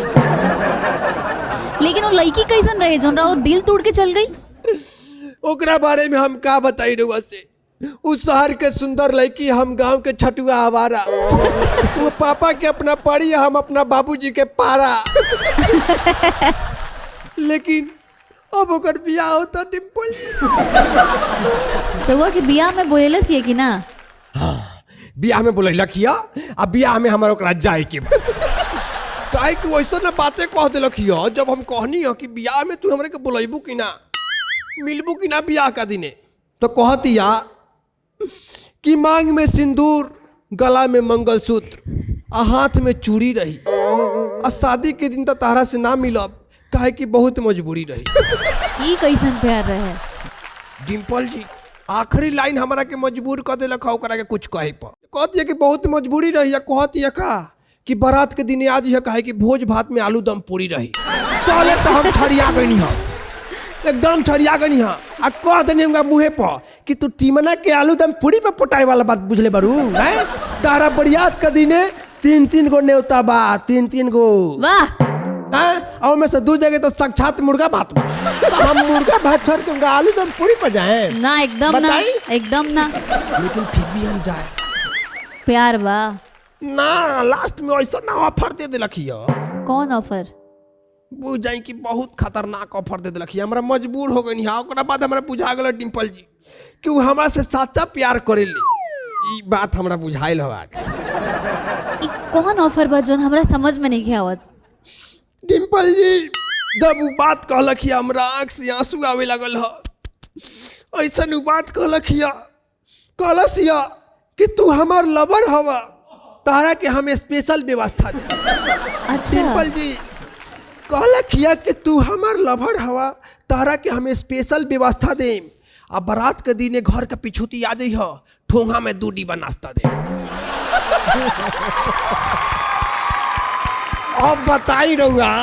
लेकिन वो लड़की कैसन रहे जोन रहा दिल तोड़ के चल गई? ओकरा बारे में हम का बताई रहुआ से। उस शहर के सुंदर लड़की, हम गांव के छटुआ आवारा। वो पापा के अपना पड़ी, हम अपना बाबूजी के पारा। लेकिन अब ओकर बियाह होता डिम्पल। रहुआ के बियाह में बोलेलस ये कि ना? बियाह में बोलैलक हिया, अब बियाह में हमारा ओकरा जाए के काहे कि वैसा ना बातें कह देलक हिया। जब हम कहनी है कि बियाह में तू हमरे के बोलैबू कि ना, मिलबू कि ना बियाह का दिने, तो कहतिया कि मांग में सिंदूर, गला में मंगलसूत्र, आ हाथ में चूड़ी रही, आ शादी के दिन तो तारा से ना मिलब काहे कि बहुत मजबूरी रही। ई कैसन प्यार रहे? डिम्पल जी आखिरी लाइन हमारा के मजबूर कर देलक ओकरा के कुछ कहे पर। कहतिया कि बहुत मजबूरी रही, कहतिया का कि बारात के दिन आज है काहे कि भोज भात में आलू दम पूरी रही। तले तो हम छड़िया गनी हा, एकदम छड़िया गनी हा, आ कह देनी हमरा मुँहे पर कि तू टीमना के आलू दम पूरी पे पोटाई वाला बात बुझले बारू हैं। तारा बरियात के दिने 3-3 गो न्योता बा, 3-3 गो। वाह, और में से 2 जगह तो साक्षात मुर्गा भात बा, तो हम मुर्गा भात छोड़ के आलू दम पूरी पे जाए ना? एकदम ना, एकदम ना। लेकिन फिर भी हम जाए। प्यार बा ना, लास्ट में ऐसा ना ऑफर दे दिलक हिया। कौन ऑफर? बुझ जाए कि बहुत खतरनाक ऑफर दे दिलक हिया। हमरा मजबूर हो गई हिया। ओकरा बाद हमरा बुझा गेल डिम्पल जी कि वो हमरा से सच्चा प्यार करेली। ई बात हमरा बुझाइल हो आज। ई कौन ऑफर बा जोन हमरा समझ में नहीं आवत? डिम्पल जी जब वो बात कहलक हिया, हमरा आँख से आंसू आवे लगल ह। ऐसा वो बात कहलक हिया, कहलस हिया कि तू हमार लवर हवा, तारा के हम स्पेशल व्यवस्था दे। अच्छा, डिम्पल जी कहलक हिया कि तू हमार लवर हवा, तारा के हम स्पेशल व्यवस्था दे, आ बारात के दिने घर के पिछुती आ जाइ ह, ठोंगा में 2 डिब्बा नाश्ता दे। अब बताई रहुआ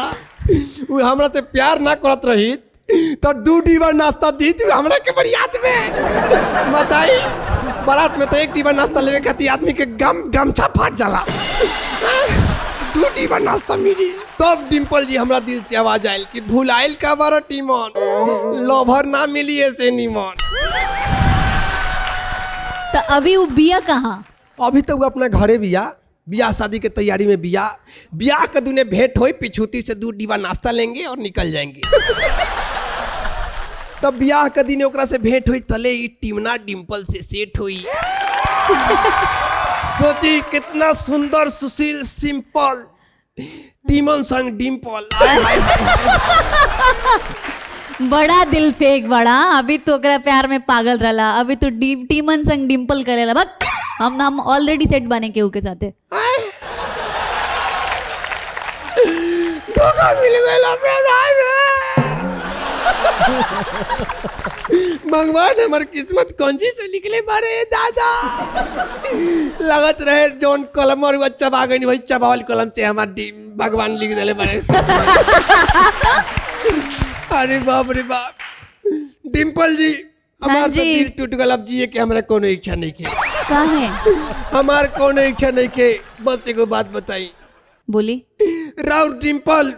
वो हमरा से प्यार ना करत रही तो 2 डिब्बा नाश्ता दी तू हमरा के बरियात में। बताई बारात में तो 1 डिब्बा नाश्ता लेवे खातिर आदमी के गमछा फाट जाला, 2 डिब्बा नाश्ता मिली। तब डिम्पल जी हमरा दिल से आवाज आयल कि भुलाइल का बारा टीमन, लवर ना मिली ऐसे नीमन। तो अभी वो बिया कहाँ? अभी तो वो अपना घरे बिया, बियाह शादी के तैयारी में बिया। बियाह के दुने भेंट होई, पिछुती से 2 डिब्बा नाश्ता लेंगे और निकल जाएंगे। तब बियाह के दिन ओकरा से भेंट हुई, तले ई टीमना डिम्पल से सेट हुई। सोची कितना सुंदर, सुशील, सिंपल टीमन संग डिम्पल। बड़ा दिल फेंक बड़ा। अभी तो ओकरा प्यार में पागल रहला, अभी तो टीमन संग डिम्पल करेला। बक हम ऑलरेडी सेट बने केहू के साथे। धोखा मिल गया भगवान हमार किस्मत कौंजी से निकले बारे दादा। लगत रहे जोन कलम और बच्चा बागनी वही चबावल कलम से हमार भगवान लिख देले बारे। अरे बाप रे बाप। डिम्पल जी हमार तो दिल टूट गल। अब जिए के हमरा कोनो इच्छा नहीं के। का है? हमार कोनो इच्छा नहीं के। बस एगो बात बताई। बोली। राउर डिम्पल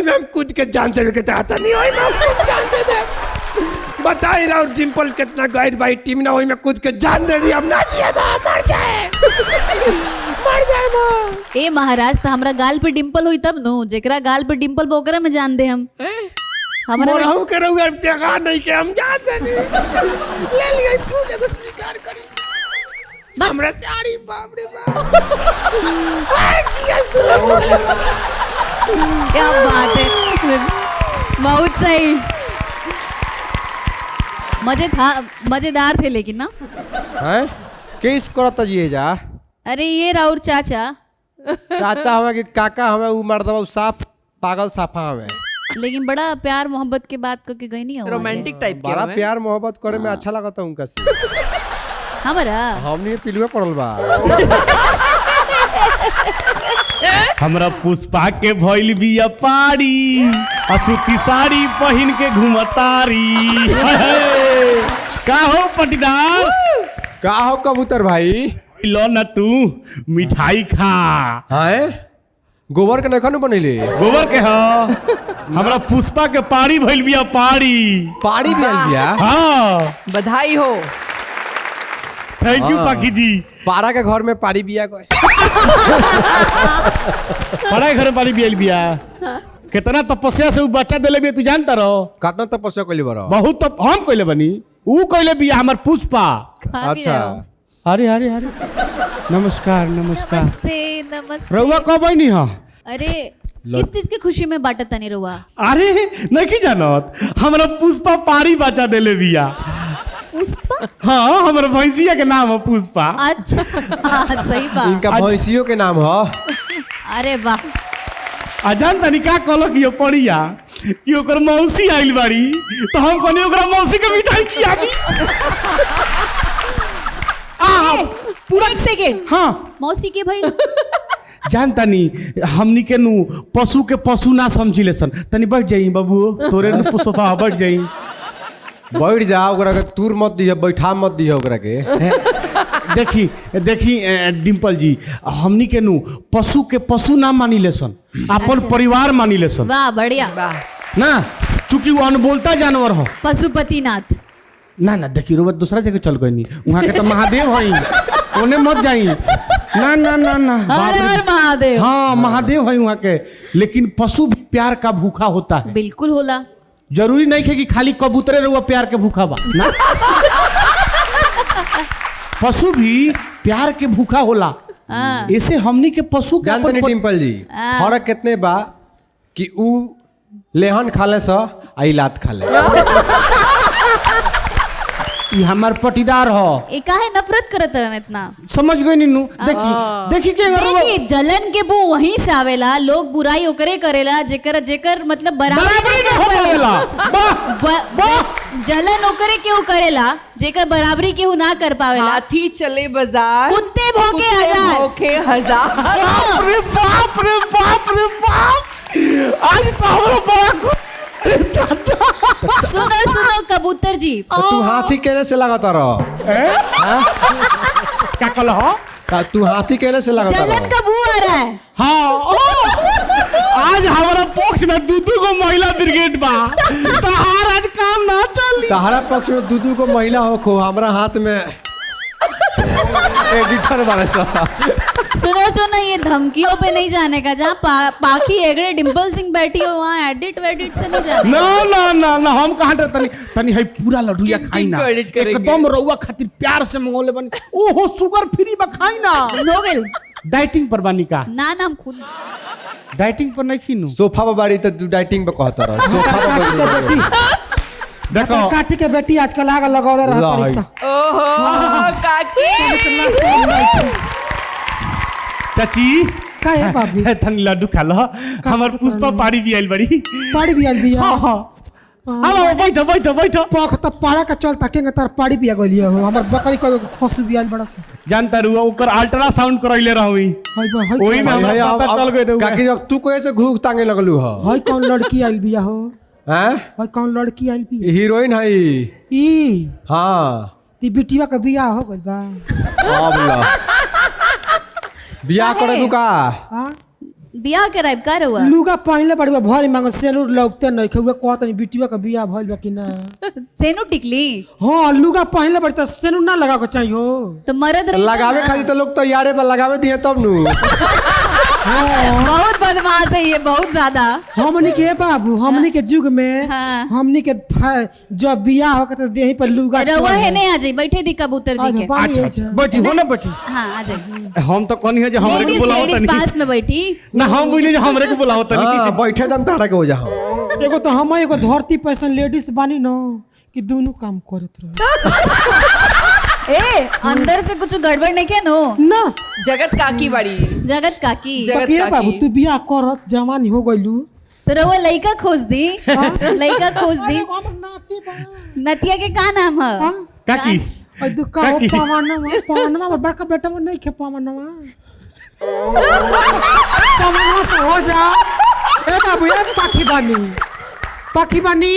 में हम कूद के जान देवे के चाहता नहीं होई मैं कूद जान दे दे। बताई राउर डिम्पल कितना गाइड बाई टीम ना होई मैं कूद के जान दे दी। अब ना जिए मर जाए मां। ए महाराज तो हमरा गाल पे डिंपल हुई तब नो जेकरा गाल पे डिंपल बोकरा में जान दे हम। हमरा मोरहु करूंगा देखा नहीं के हम जान दे ले लिए फूल को स्वीकार करी। हमरा साड़ी बाप रे बाप। क्या बात है, बहुत सही। मजेदार थे लेकिन ना। हैं किस करता जिए जा। अरे ये राउर चाचा हमें कि काका हमें उ मर्दवा साफ पागल साफा हमें। लेकिन बड़ा प्यार मोहब्बत के बात करके गई नहीं हो। रोमांटिक टाइप बड़ा प्यार मोहब्बत करे में अच्छा लगता उनका से। हमारा हमनी पिलुए पड़ल बा। हमरा पुष्पा के भइल बिया पारी असुती साड़ी पहिन के घुमतारी। का हो पटीदार? का हो कबूतर भाई? लो न तू मिठाई खा। हैं गोबर के नखनु बनैले। गोबर के ह हमरा पुष्पा के पारी भइल बिया पारी भी आइल बिया। हाँ बधाई हो। थैंक यू पाखी जी। पारा के घर में पारी बिया गए। पारा के घर में पारी बिया बिया। कितना तपस्या से उ बच्चा देले बिया तू जानता रहो? कितना तपस्या कइले बरो? बहुत तप हम कइले बनी। उ कइले बिया हमर पुष्पा। अच्छा अरे अरे अरे नमस्कार नमस्कार। नमस्ते नमस्ते। रउआ कब आई हा? अरे किस चीज की खुशी में बांटत तनी रउआ? अरे नहीं जानत हमरा पुष्पा पारी बचा देले बिया। पुष्पा? हाँ हमरा भैंसिया के नाम है पुष्पा। अच्छा सही बात। इनका भैंसियों के नाम हो। अरे वाह। अजान तनी का कहलो कि पड़िया कि ओकर मौसी आइल बाड़ी तो हम कहनी ओकरा मौसी के मिठाई खिया दी। पूरा एक सेकंड। हाँ मौसी के भाई जान तनी हमनी के नु पशु के पशु ना समझी ले सन। तनी बैठ जाई बाबू तोरे नु पुष्पा बैठ जाई। बैठ जा ओकरा के तूर मत दिया बैठा मत दिया ओकरा के। देखी देखी डिम्पल जी हमनी के नु पशु के पशु ना मानी ले सन अपन परिवार मानी ले सन। वाह बढ़िया। ना चूंकि वो अनबोलता जानवर हो। पशुपतिनाथ ना ना देखी रोबत दूसरा जगह चल गई वहाँ के तो महादेव हई ओने मत जाई। ना ना ना ना महादेव। हाँ महादेव है वहाँ के। लेकिन पशु भी प्यार का भूखा होता है। बिल्कुल होला। जरूरी नहीं है कि खाली कबूतरे रुआ प्यार के भूखा बा ना। पशु भी प्यार के भूखा होला। ऐसे हमनी के पशु के जानते नहीं डिम्पल जी फर्क कितने बा कि उ लेहन खाले सा आई लात खाले। ये हमार पटीदार हो। ए काहे नफरत करत रहन इतना? समझ गई नीनू। देखी देखी के देखी जलन के बो वहीं से आवेला। लोग बुराई ओकरे करेला जेकर जेकर मतलब बराबरी ना होवेला। जलन ओकरे केहू करेला जेकर बराबरी केहू ना कर पावेला। हाथी चले बाजार कुत्ते भौंके हजार। भौंके हजार। अरे बाप रे बाप रे बाप। आज तो हमरा बड़ा सुनो सुनो कबूतर जी तो तू हाथी कहने से लगाता रहो। क्या कल हो? तू हाथी कहने से लगाता जलन रहो। का बू आ रहा है। हाँ आज हमारा पक्ष में दूधू को महिला ब्रिगेड बा। तहार आज काम ना चली। तहरा पक्ष में दूधू को महिला हो खो हमारा हाथ में एडिटर वाले सा। सुनो सुनो ये धमकियों पे नहीं जाने का। जहाँ पाखी एगड़े डिम्पल सिंह बैठी हो वहाँ एडिट वेडिट से नहीं जाने। ना ना ना ना हम कहाँ तनी तनी है पूरा लड्डूया खाई ना। एकदम रउआ खातिर प्यार से मंगोले बनी। ओहो शुगर फ्री बा खाई ना। हो गेल। डाइटिंग पर बानी का? ना ना हम खुद डाइटिंग पर नहीं खीनू। सोफा पर बाड़ी तो तू डाइटिंग पे कहता रहो। सोफा पर बैठी। देखो काटी के बेटी आजकल आग लगावे रहता रिक्शा। ओहो काकी। चाची का है बाबू तनी लड्डू खा लो हमर पुष्पा पारी भी आइल बड़ी पाड़ी भी आइल बिया हाँ हाँ अब बैठो बैठो बैठो पख त पाड़ा का चलता के तार पाड़ी बिया गलिया हो हमर बकरी को खसु बियाल बड़ा से जानता रुआ ओकर अल्ट्रासाउंड करैले रहवी ओही में भाई, हमरा पता चल गए काकी जब तू कोई से घूक तांगे लगलू ह हई कौन लड़की आइल बिया हो हैं हई कौन लड़की आइल बिया हीरोइन है ई हाँ ती बिटिया का बियाह हो गइल बा अब ला बियाह करे का हां बियाह कराइब का रहुआ लुगा पहले बड़ुआ भरी मांग सेनुर लौकते नहीं खउआ कहत नहीं बिटिया का बियाह भइल बा कि ना सेनु टिकली हां लुगा पहले बड़ त सेनुर ना लगा के चाहिए तो मरद रही लगावे खाली तो लोग तो यारे पर लगावे दिए तब नु बहुत बदमाश है ये बहुत ज्यादा हमनी के बाबू हमनी के युग में हाँ। हमनी के जब बियाह हो के तो देही पर लुगा रहुआ है नहीं आ जाई बैठे दी कबूतर जी के अच्छा बैठी हो ना बैठी हाँ आ जाई हम तो कहनी है जे हमरे के लेडीज बुलाओ लेडीज तनी पास में बैठी ना हम बोली जे हमरे के बुलाओ तनी हाँ बैठे दम तारा के हो जा एगो तो हम एगो धरती पैसन लेडीज बानी न कि दोनों काम करत रहे ए अंदर से कुछ गड़बड़ नहीं के नो ना जगत काकी बड़ी जगत काकी जगत बकिया बाबू काकी। तू बियाह करत जवानी हो गइलू तो रहुआ लइका खोज दी लइका खोज दी नतिया के का नाम है हाँ? काकी और तू का काकी। पवनवा और बड़का बेटा में नहीं खे पवनवा पवनवा से हो जा ए बाबू ए पाखी बानी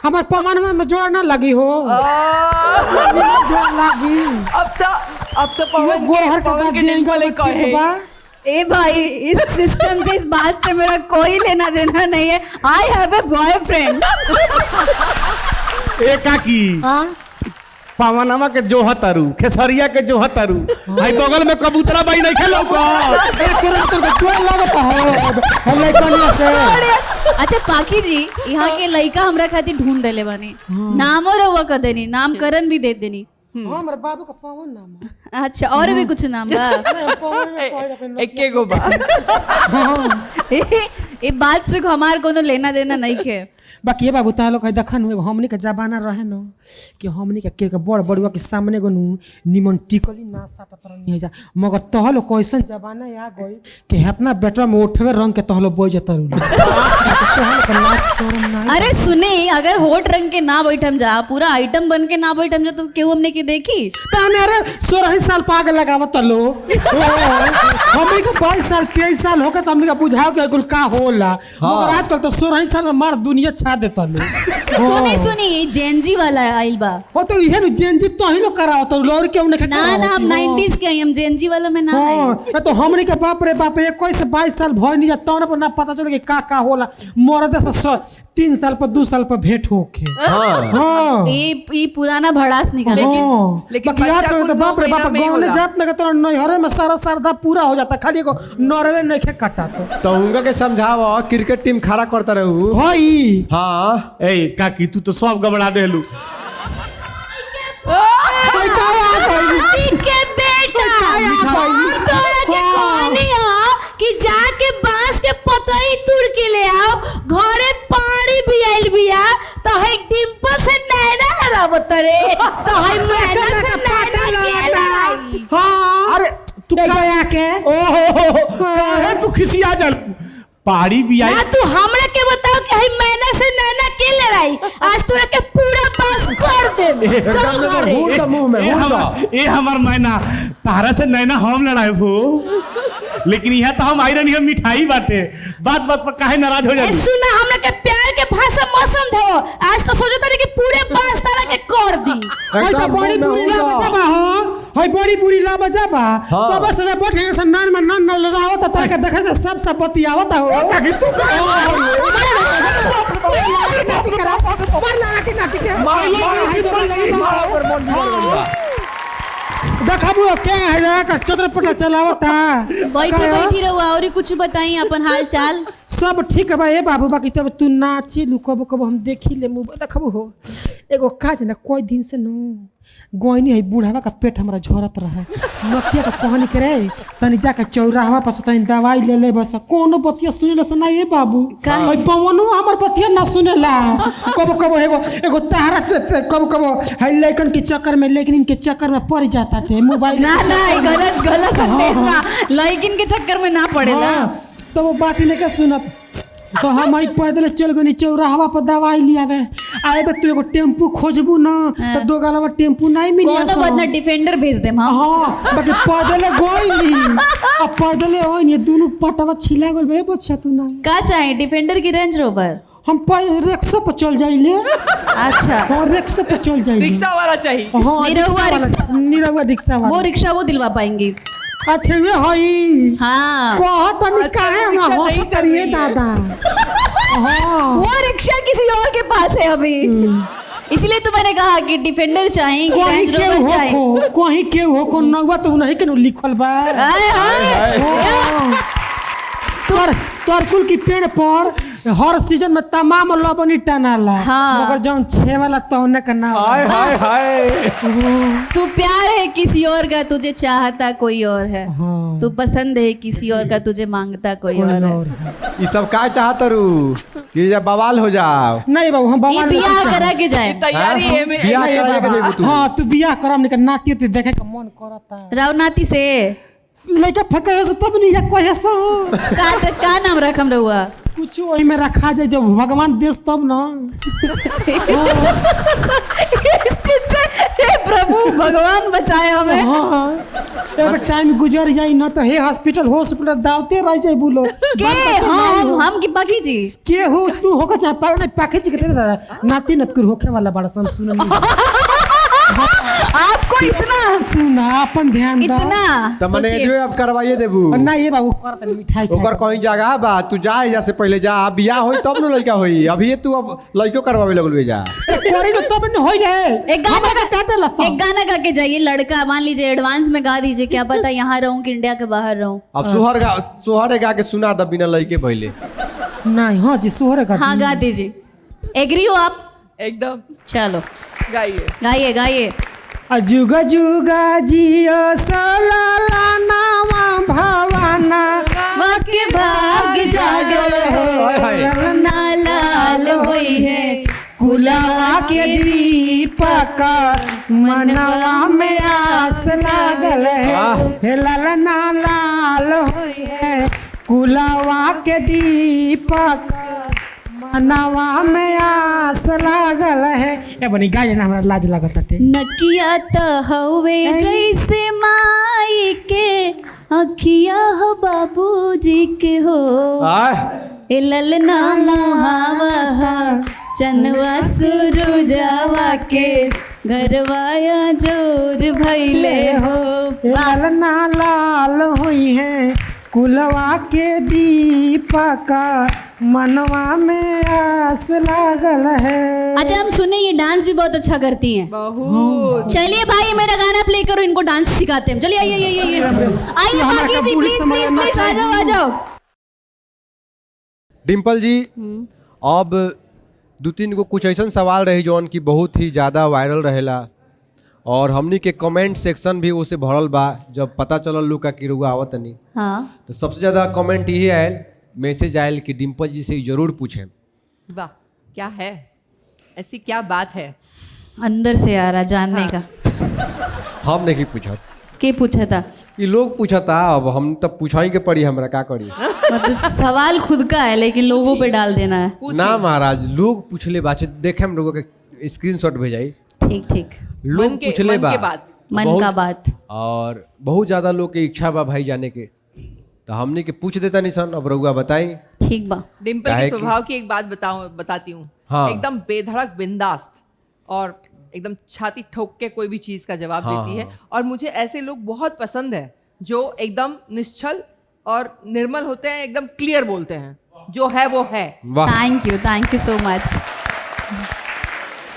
हमार पवनवा में जोड़ ना लगी हो जोड़ लगी अब तो पवन गोहर पवन के दिन डिम्पल एक कहे ए भाई इस सिस्टम से इस बात से मेरा कोई लेना देना नहीं है आई हैव ए बॉयफ्रेंड ए काकी हां पवनमा के जो हतारू खेसरिया के जो हतारू आई बगल में कबूतरा बाई नहीं खेलो को अच्छा पाखी जी यहाँ के लइका हमरा खातिर ढूंढ देले बानी नामो रहुआ कर देनी नामकरण भी दे देनी हमर बाबू का पवन नाम है अच्छा और भी कुछ नाम बा पवन में कोई अपने एके गो बात ये बात से हमार कोनो लेना देना नहीं खे बाकी ये बाबू तालो कह दखन हुए हमनी के जमाना रहे न कि हमनी के बड़ बड़ुआ के सामने गनु निमन टिकली ना साटा तरह नहीं जा मगर तहलो कैसन जमाना आ गई कि अपना बेटा में उठवे रंग के तहलो बोझ जतरू अरे सुने अगर होट रंग के ना बैठम जा पूरा आइटम बन के ना बैठम जा तो केहू हमने के देखी ताने अरे 16 साल पाग लगावत लो हमनी के 22 साल 23 साल होके त हमनी के बुझाओ कि कुल का होला मगर आजकल तो 16 साल में मार दुनिया छा देता लो सुनी सुनी जेनजी वाला आइल बा हो तो इहे न जेनजी तो ही लो करावत लो और केहू नहीं ना ना हम 90s के आई हम जेनजी वाला में ना आई हां तो हमनी के बाप रे बाप 21 से 22 साल भय नहीं जाता ना ना पता चल कि का होला मरद से 3 साल पर 2 साल पर भेंट होके हां ये पुराना भड़ास निकाल लेकिन बाकी याद बच्चा करो तो कुल बाप रे बाप महीना में गांव ने होला। जात में तो नैहरे में सारा श्रद्धा पूरा हो जाता खाली को नरवे नहीं खे काटा तो उनका के समझाव क्रिकेट टीम खड़ा करता रहू हई हाँ ए काकी तू तो सब गबड़ा देलू के बेटा तोरा के कहनिया कि जाके बांस के पतई तुड़ के ले आओ घरे पानी भी आइल बिया तो है डिंपल से नैना लड़ावत रे तो है मैना से नैना के लड़ाई हां अरे तू काया के ओहो काहे तू खिसिया जा पाड़ी भी आई ना तू हमरा के बताओ कि है मैना से नैना के लड़ाई आज तोरा के पूरा बांस कर दे चल घरे हूर द मुंह में हूर द ए हमर मैना तारा से नैना हम लड़ाए हो लेकिन यहाँ तो हम आई रही हम मिठाई बाटे बात बात पर काहे नाराज हो ए जाती सुना हमरा के प्यार के भाषा मत समझो आज तो सोचो तारे कि पूरे बांस तारा के कर दी हई तो बड़ी बुरी ला बजाबा हो हई बड़ी बुरी ला बजाबा तो बस रे बैठ के सन्नान में नन लड़ावत त के देखे से सब बतियावत हो काकी तू देखबू के है का चतरपट चलावता बैठी बैठी रहो और कुछ बताई अपन हाल चाल सब ठीक बा ए बाबू बाकी तब तू नाचे लू कबो कबो हम देखी ले मुँह देखबू हो एगो काज ना कोई दिन से नो गोइनी है बूढ़ावा का पेट हमरा झरत रहा नतिया का कहानी करे तनी जाके चौराहा पर से तनी दवाई ले ले बस कोनो बतिया सुनेला से ना ए बाबू ओइ पवनो हमर बतिया ना सुनेला कबो कबो एगो तारा कबो कबो है लेकिन के चक्कर में लेकिन इनके चक्कर में पड़ जाता थे मोबाइल ना गलत संदेश बा लड़किन के चक्कर में ना पड़ेला तो वो बात लेके सुनत तो हम आई पैदल चल गनी चौराहा पर दवाई लियावे आए बे तू एगो टेम्पू खोजबू ना तो दो गलवा टेम्पू नहीं मिली कोनो बात ना डिफेंडर भेज देम हम हां बाकी पैदल गोइली अब पैदल होइनी दोनों पटवा छिला गेल बे बच्चा तू ना का चाहे डिफेंडर की रेंज रोवर हम रिक्शा पर चल जाइले अच्छा और रिक्शा पर चल जाइले रिक्शा वाला चाहिए हां निरहुआ रिक्शा वाला वो दिलवा पाएंगे अच्छा वे हई हाँ कह तनी काहे ना हंसत रहिए दादा हां वो रिक्शा किसी और के पास है अभी इसलिए तो मैंने कहा कि डिफेंडर चाहिए कि रेंज रोवर चाहिए कोई के हो को नगवा तो नहीं के लिखल बा हाय हाय तोर कुल की पेड़ पर हर सीजन में तमाम लबनी टनाला हाँ। मगर जौन छे वाला तौने का नाम हाय हाय हाय तू प्यार है किसी और का तुझे चाहता कोई और है हाँ। तू पसंद है किसी और का तुझे मांगता कोई और है ये सब का चाहत रू कि जब बवाल हो जाओ नहीं बाबू हम ये बवाल बियाह करा के जाए तैयारी है में बियाह कराया के देबू तू हां तू बियाह करम नहीं नाती ते देखे का मन करता राव नाती से लइका फके से तब नहीं या कहे सो का नाम रखम रहुआ कुछ ओही में रखा जाए जब भगवान देश तब ना इस चीज से हे प्रभु भगवान बचाए हमें हां एक टाइम गुजर जाई ना तो हे हॉस्पिटल दावते रह जाए बोलो के हम की बाकी जी के हो तू होका चाहे पर नहीं पाखे जी के नाती नतकुर होखे वाला बड़ा सन सुन आपको इतना सुना अपन ध्यान दो इतना त मने सोचिए। जो अब करवाइए देबू और ना ये बाबू कर तनी मिठाई ओकर कहीं जगह बा तू जा एजा से पहले जा बियाह होई तब न लड़का होई अभी तू अब लड़को करवावे लगल जा कोरी तो तब न होई रे एक गाना गा के जाइए लड़का मान लीजिए एडवांस में गा दीजिए क्या पता यहाँ रहूं कि इंडिया के बाहर रहूं अब सोहर गा के सुना द बिना लड़के भइले नहीं हां जी सोहर का हाँ गा दीजिए एग्री हो आप एकदम चलो गाइए गाइए गाइए जुगा जुगा जियो सलाला नामा भवाना वाके भाग जागल है ना लाल होई है कुलावा के दीपक मनवा में आस लागल है हे ललना लाल होई है कुलावा के दीपक मनवा में आस लागल है ए बनी गाय ना हमरा लाज लागत ताटे नकिया त हवे जैसे माई के अखिया हो बाबूजी के हो ए ललना मुहावा चंदवा सुरुजावा के घरवाया जोर भैले हो ललना लाल हुई है कुलवा के दीपक मनवा में आस लागल है। अच्छा हम सुने ये डांस भी बहुत अच्छा करती हैं बहुत चलिए भाई मेरा गाना प्ले करो इनको डांस सिखाते हैं चलिए आइए आइए बाकी जी प्लीज प्लीज प्लीज आ जाओ आ जाओ डिम्पल जी अब दो तीन गो कुछ ऐसा सवाल रही जौन की बहुत ही ज़्यादा वायरल रहेला और हमनी के कमेंट सेक्शन भी उसे भरल बा जब पता चलल लोग का कि रुआ आवत नहीं हाँ तो सबसे ज़्यादा कमेंट यही आयल मैसेज आयल कि डिम्पल जी से जरूर पूछें वाह क्या है ऐसी क्या बात है अंदर से आ रहा जानने का हम नहीं पूछा के पूछा था ये लोग पूछा था अब हम तब पूछाई के पड़ी हमरा का करी मतलब सवाल खुद का है लेकिन लोगों पे डाल देना है ना महाराज लोग पूछले बात देखे हम लोगों के स्क्रीनशॉट भेजाई ठीक ठीक लोग पूछले मन के बात मन का बात और बहुत ज़्यादा लोग के इच्छा बा भाई जाने के तो हमने के पूछ देता नहीं सन अब रउआ बताई ठीक बा डिम्पल काहे के कि- स्वभाव की एक बात बताती हूँ हाँ। एकदम बेधड़क बिंदास्त और एकदम छाती ठोक के कोई भी चीज का जवाब हाँ, देती है हाँ। और मुझे ऐसे लोग बहुत पसंद है जो एकदम निश्चल और निर्मल होते हैं एकदम क्लियर बोलते हैं जो है वो है वाह थैंक यू सो मच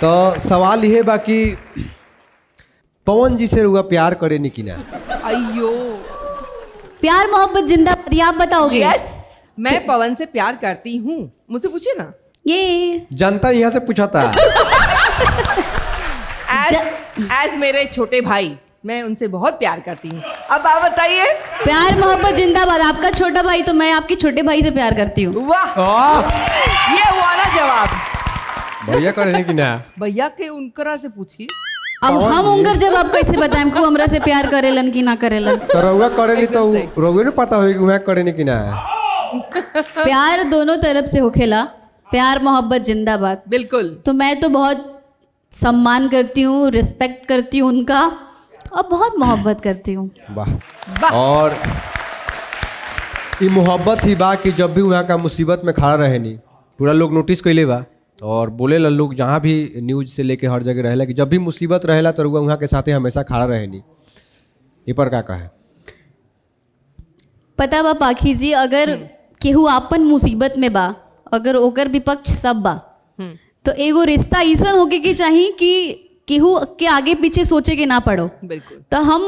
तो सवाल ये बा कि पवन जी से रुआ प्यार करे नहीं कि ना अयो प्यार मोहब्बत जिंदाबाद ये आप बताओगे यस मैं पवन से प्यार करती हूँ, मुझसे पूछिए ना। ये जनता यहाँ से पूछा था। एज मेरे छोटे भाई मैं उनसे बहुत प्यार करती हूँ। अब आप बताइए। प्यार मोहब्बत जिंदाबाद। आपका छोटा भाई तो मैं आपके छोटे भाई से प्यार करती हूँ। वाह, ये हुआ ना जवाब। भैया करे कि ना? भैया के उनकरा से पूछिए। अब हम उनकर जब आप कैसे बताएं को हमरा से प्यार करेलन कि ना करेलन? तो रउआ करे नहीं तो रउआ नहीं पता होगी कि वहाँ करे नहीं कि ना। प्यार दोनों तरफ से होखेला, प्यार मोहब्बत जिंदाबाद। बिल्कुल। तो मैं तो बहुत सम्मान करती हूँ, रिस्पेक्ट करती हूँ उनका और बहुत मोहब्बत करती हूँ। वाह। और ये मोहब्बत ही बा कि जब भी वहाँ का मुसीबत में खड़ा रहे नहीं, पूरा लोग नोटिस कैले बा और बोले ला लोग जहाँ भी न्यूज से लेके हर जगह रहेला कि जब भी मुसीबत रहेला तो रुआ वहाँ के साथे हमेशा खड़ा रहे नहीं। ये पर का कहे? पता बा पाखी जी, अगर केहू आपन मुसीबत में बा, अगर ओकर विपक्ष सब बा, तो एगो रिश्ता ऐसा होके के चाहिए कि केहू के आगे पीछे सोचे के ना पड़ो। बिल्कुल। तो हम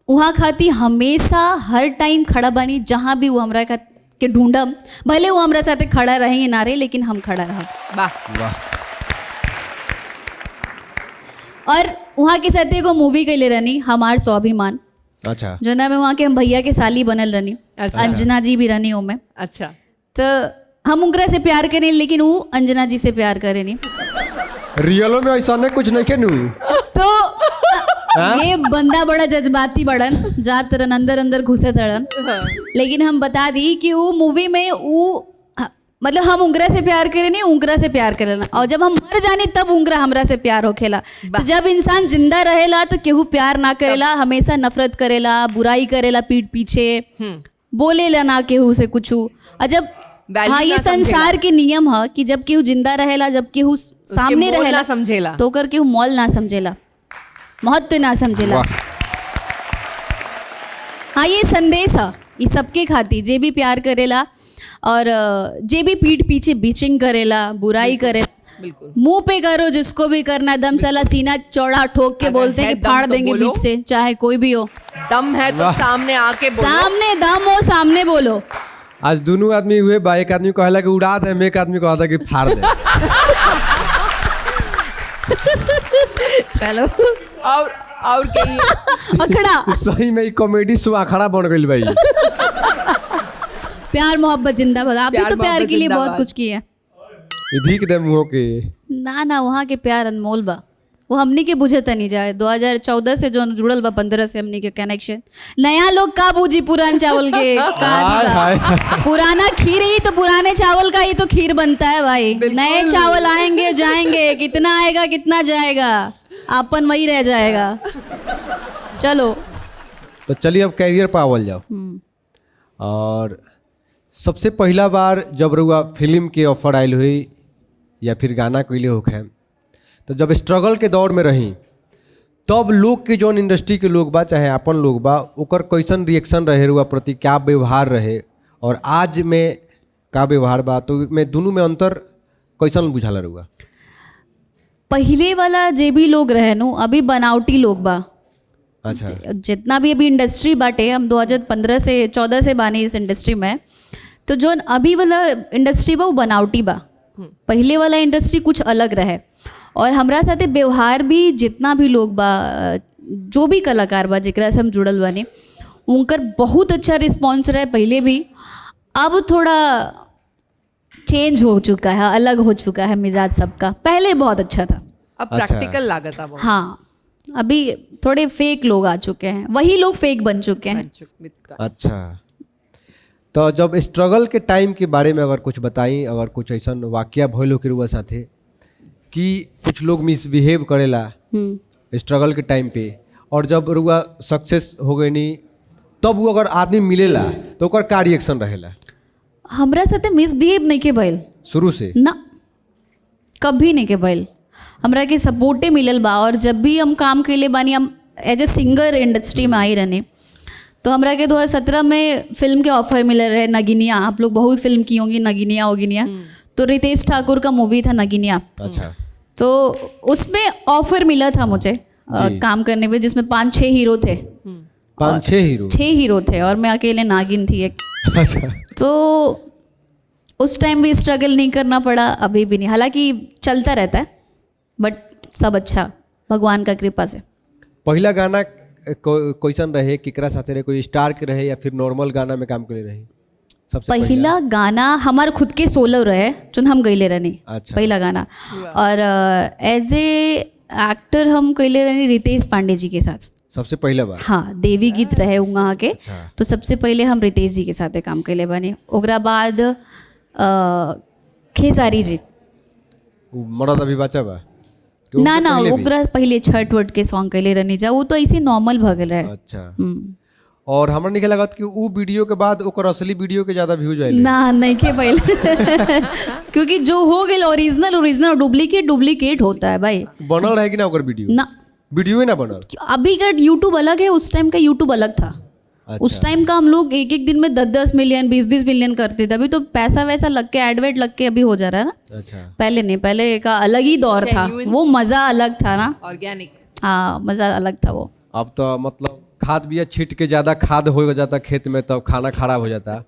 वहाँ खाती हमेशा हर टाइम खड़ा बनी, जहाँ भी वो हमरा के ढूंढम, भले वो हमरा साथे खड़ा रहे ना रहे, लेकिन हम खड़ा रह। वाह। और वहाँ के साथ एगो मूवी कैले रहनी, हमार स्वाभिमान। अच्छा। जो ना में वहाँ के हम भैया के साली बनल रहनी। अच्छा। अंजना जी भी रहनी ओमे। अच्छा। तो हम उनकरा से प्यार करें, लेकिन वो अंजना जी से प्यार करे नहीं। रियलो में ऐसा नहीं कुछ नहीं खेनू। तो ये बंदा बड़ा जज्बाती बड़न, जात तरन अंदर अंदर घुसे तड़न। लेकिन हम बता दी कि वो मूवी में वो मतलब हम उंगरा से प्यार करे नहीं, उंगरा से प्यार करेला, और जब हम मर जानी तब उंगरा हमरा से प्यार होखेला। तो जब इंसान जिंदा रहेला तो केहू प्यार ना करेला, हमेशा नफरत करेला, बुराई करेला पीठ पीछे, बोलेला ना केहू से कुछ। और जब हाँ, ये संसार के नियम है कि जब केहू जिंदा रहेला, जब केहू सामने रहेला समझेला, तो ओकर केहू मोल ना समझेला, महत्व ना समझेला। हाँ, ये संदेश है ये सबके खाती, जे भी प्यार करेला और जे भी पीठ पीछे बीचिंग करेला, बुराई करेला, बिल्कुल। मुंह पे करो जिसको भी करना, दम साला सीना चौड़ा ठोक के बोलते हैं कि फाड़ देंगे बीच से, चाहे कोई भी हो। दम है तो सामने आके बोलो। सामने दम हो, सामने बोलो। आज दोनों आदमी हुए बा, एक आदमी कहला कि उड़ा दे, एक आदमी कहता कि फाड़ दे। चलो और कहिए। अखड़ा सही में कॉमेडी शो अखड़ा बन गई भाई। प्यार मोहब्बत जिंदाबाद। आप भी तो प्यार के लिए बहुत कुछ किए। अधिक दे मुँह के ना वहाँ के प्यार अनमोल बा, वो हमनी के बुझे नहीं जाए। 2014 से जो जुड़ल बा, 15 से हमनी के कनेक्शन। नया लोग का बूझी पुरान चावल के का पुराना खीर ही तो, पुराने चावल का ही तो खीर बनता है भाई। नए चावल आएंगे जाएंगे, कितना आएगा कितना जाएगा, आपन वही रह जाएगा। चलो तो चलिए अब कैरियर पर आवल जाओ। और सबसे पहला बार जब रुआ फिल्म के ऑफर आयल हुई या फिर गाना कैले होखे, तो जब स्ट्रगल के दौर में रही, तब लोग के जौन इंडस्ट्री के लोग बा चाहे अपन लोग बा, ओकर कैसन रिएक्शन रहे रुआ प्रति, क्या व्यवहार रहे, और आज में का व्यवहार बा, तो में दोनों में अंतर कैसन बुझाला रुआ? पहले वाला जे भी लोग रहे नु, अभी बनावटी लोग बा। अच्छा। जितना भी अभी इंडस्ट्री बाटे, हम 2015 से 14 से बानी इस इंडस्ट्री में, तो जो अभी वाला इंडस्ट्री बा वो बनावटी बा। पहले वाला इंडस्ट्री कुछ अलग रहे, और हमरा साथे व्यवहार भी जितना भी लोग बा, जो भी कलाकार बा जेकरा से हम जुड़ल बानी, उनकर बहुत अच्छा रिस्पॉन्स रहे पहले भी। अब थोड़ा चेंज हो चुका है, अलग हो चुका है मिजाज सबका। पहले बहुत अच्छा था, अब प्रैक्टिकल लागत है बहुत। हाँ, अभी थोड़े फेक लोग आ चुके हैं, वही लोग फेक बन चुके हैं। अच्छा, तो जब स्ट्रगल के टाइम के बारे में अगर कुछ बताई, अगर कुछ ऐसा वाकया भइल हो के रुआ साथे कि कुछ लोग मिसबिहेव करेला स्ट्रगल के टाइम पे, और जब रुआ सक्सेस हो गई नी, तब वो अगर आदमी मिलेला तो ओकर का रिएक्शन रहेला? हमरा साथे मिसबिहेव नहीं के भइल शुरू से ना, कभी नहीं के भइल। हमरा के सपोर्टे मिलल बा, और जब भी हम काम कैले बानी, हम एज ए सिंगर इंडस्ट्री में आई रहने, तो हमरा के 2017 में फिल्म के ऑफर मिले रहे, नगिनिया। आप लोग बहुत फिल्म की होंगी, नगिनिया होगिनिया, तो रितेश ठाकुर का मूवी था नगिनिया। अच्छा। तो उसमें ऑफर मिला था मुझे काम करने में, जिसमें 5-6 हीरो थे। 5-6 हीरो? 6 हीरो थे और मैं अकेले नागिन थी एक। अच्छा। तो उस टाइम भी स्ट्रगल नहीं करना पड़ा, अभी भी नहीं, हालांकि चलता रहता है, बट सब अच्छा भगवान का कृपा से। पहला गाना कैसन रहे, केकरा साथे रहे, कोई स्टार के रहे या फिर नॉर्मल गाना में काम करे रहे? सबसे पहला गाना हमारे खुद के सोलो रहे जो हम गईले रहनी। अच्छा। पहला गाना, और एज ए एक्टर हम गईले रहनी रितेश पांडे जी के साथ। सबसे पहला बार? हाँ, देवी गीत रहे वहाँ के। अच्छा। तो सबसे पहले हम रितेश जी के साथ काम कैले बने। ओकरा बाद खेसारी जी। उ मरद अभी बचा बा? कि ना उससे ना, पहले भी? ओकरा पहले छठ वट के सॉन्ग कैले रहनी जा, वो तो ऐसे नॉर्मल भगल रहे। अच्छा। हम्म। और हमरा नहीं लगत कि उ वीडियो के बाद ओकर असली वीडियो के ज्यादा व्यूज आइले? ना नहीं के पहले क्योंकि जो हो गए ओरिजिनल ओरिजिनल, डुप्लीकेट डुप्लीकेट होता है भाई। बनल रहे कि ना ओकर वीडियो? ना, वीडियो ही ना बनल? अभी का यूट्यूब अलग है, उस टाइम का यूट्यूब अलग था। अच्छा। उस टाइम का हम लोग एक एक दिन में 10-10 मिलियन 20-20 मिलियन करते थे। अभी तो पैसा वैसा लग के एडवर्ट लग के अभी हो जा रहा है ना। अच्छा। पहले नहीं, पहले का अलग ही दौर था, वो मजा अलग था ना। ऑर्गेनिक। हाँ, मजा अलग था वो। अब तो मतलब खाद बिया छीट के ज्यादा खाद हो जाता खेत में, तब खाना खराब हो जाता,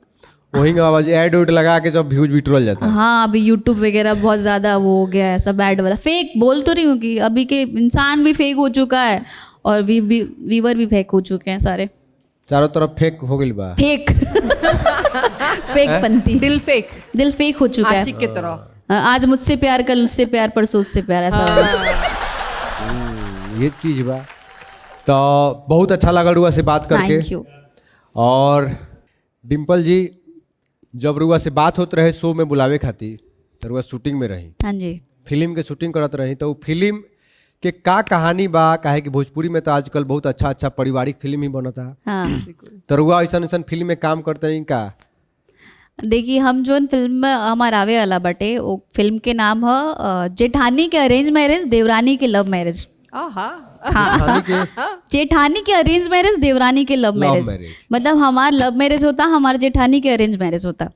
वही आवाज ऐड उड लगा के सब व्यूज भी टुरल जाता। हाँ, अभी यूट्यूब वगैरह बहुत ज़्यादा वो हो गया है, सब ऐड वाला। फेक बोल तो रही हूँ कि अभी के इंसान भी फेक हो चुका है, और व्यूवर भी फेक हो चुके हैं सारे। चारों तरफ फेक हो गई बा। फेक फेक पंथी, दिल फेक, दिल फेक हो चुका है। आशिक के तरह। आज मुझसे प्यार, कल उससे प्यार, परसों उससे प्यार, ऐसा हो गया। ये चीज बा। तो बहुत अच्छा लगल रुआ से बात करके। Thank you. और डिम्पल जी, जब रुआ से बात होत रहे शो में बुलावे खातिर, तो रुआ शूटिंग में रही, हाँ जी। फिल्म के शूटिंग करत रही, तो वो फिल्म के का कहानी बा? काहे कि भोजपुरी में तो आजकल बहुत अच्छा अच्छा पारिवारिक फिल्म ही बनता। हाँ, तो रुआ ऐसा ऐसा फिल्म में काम करते हैं का? देखिए, हम जो फिल्म में हमारा आवे वाला बटे, वो फिल्म के नाम है जेठानी के अरेंज मैरिज, देवरानी के लव मैरिज। आहा। कहानी के जेठानी के अरेंज मैरिज, देवरानी के लव मैरिज। मैरिज। मतलब हमारा लव मैरिज होता, हमारे जेठानी के अरेंज मैरिज होता।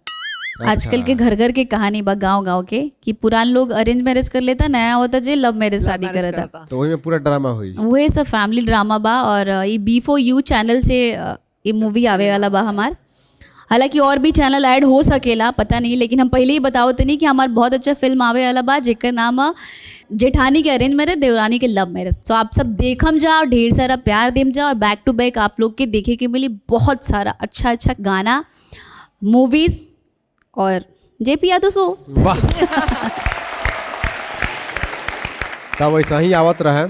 आजकल के घर घर के कहानी बा, गांव गांव के, कि पुरान लोग अरेंज मैरिज कर लेता, नया होता जे लव मैरिज शादी करता। तो वही में पूरा ड्रामा हुई। वही सब फैमिली ड्रामा बा। और ये B4U चैनल से ये मूवी आवे वाला बा हमार। हालांकि और भी चैनल ऐड हो सकेला, पता नहीं, लेकिन हम पहले ही बतावते नहीं कि हमारा बहुत अच्छा फिल्म आवे वाला बा, जेकर नाम है जेठानी के अरेंज मैरिज, देवरानी के लव मैरिज। तो आप सब देखम जाओ, ढेर सारा प्यार देम जाओ, और बैक टू बैक आप लोग के देखे के मिली बहुत सारा अच्छा अच्छा गाना, मूवीज, और JP यादव शो। वाह। तब वैसा ही आवत रहे,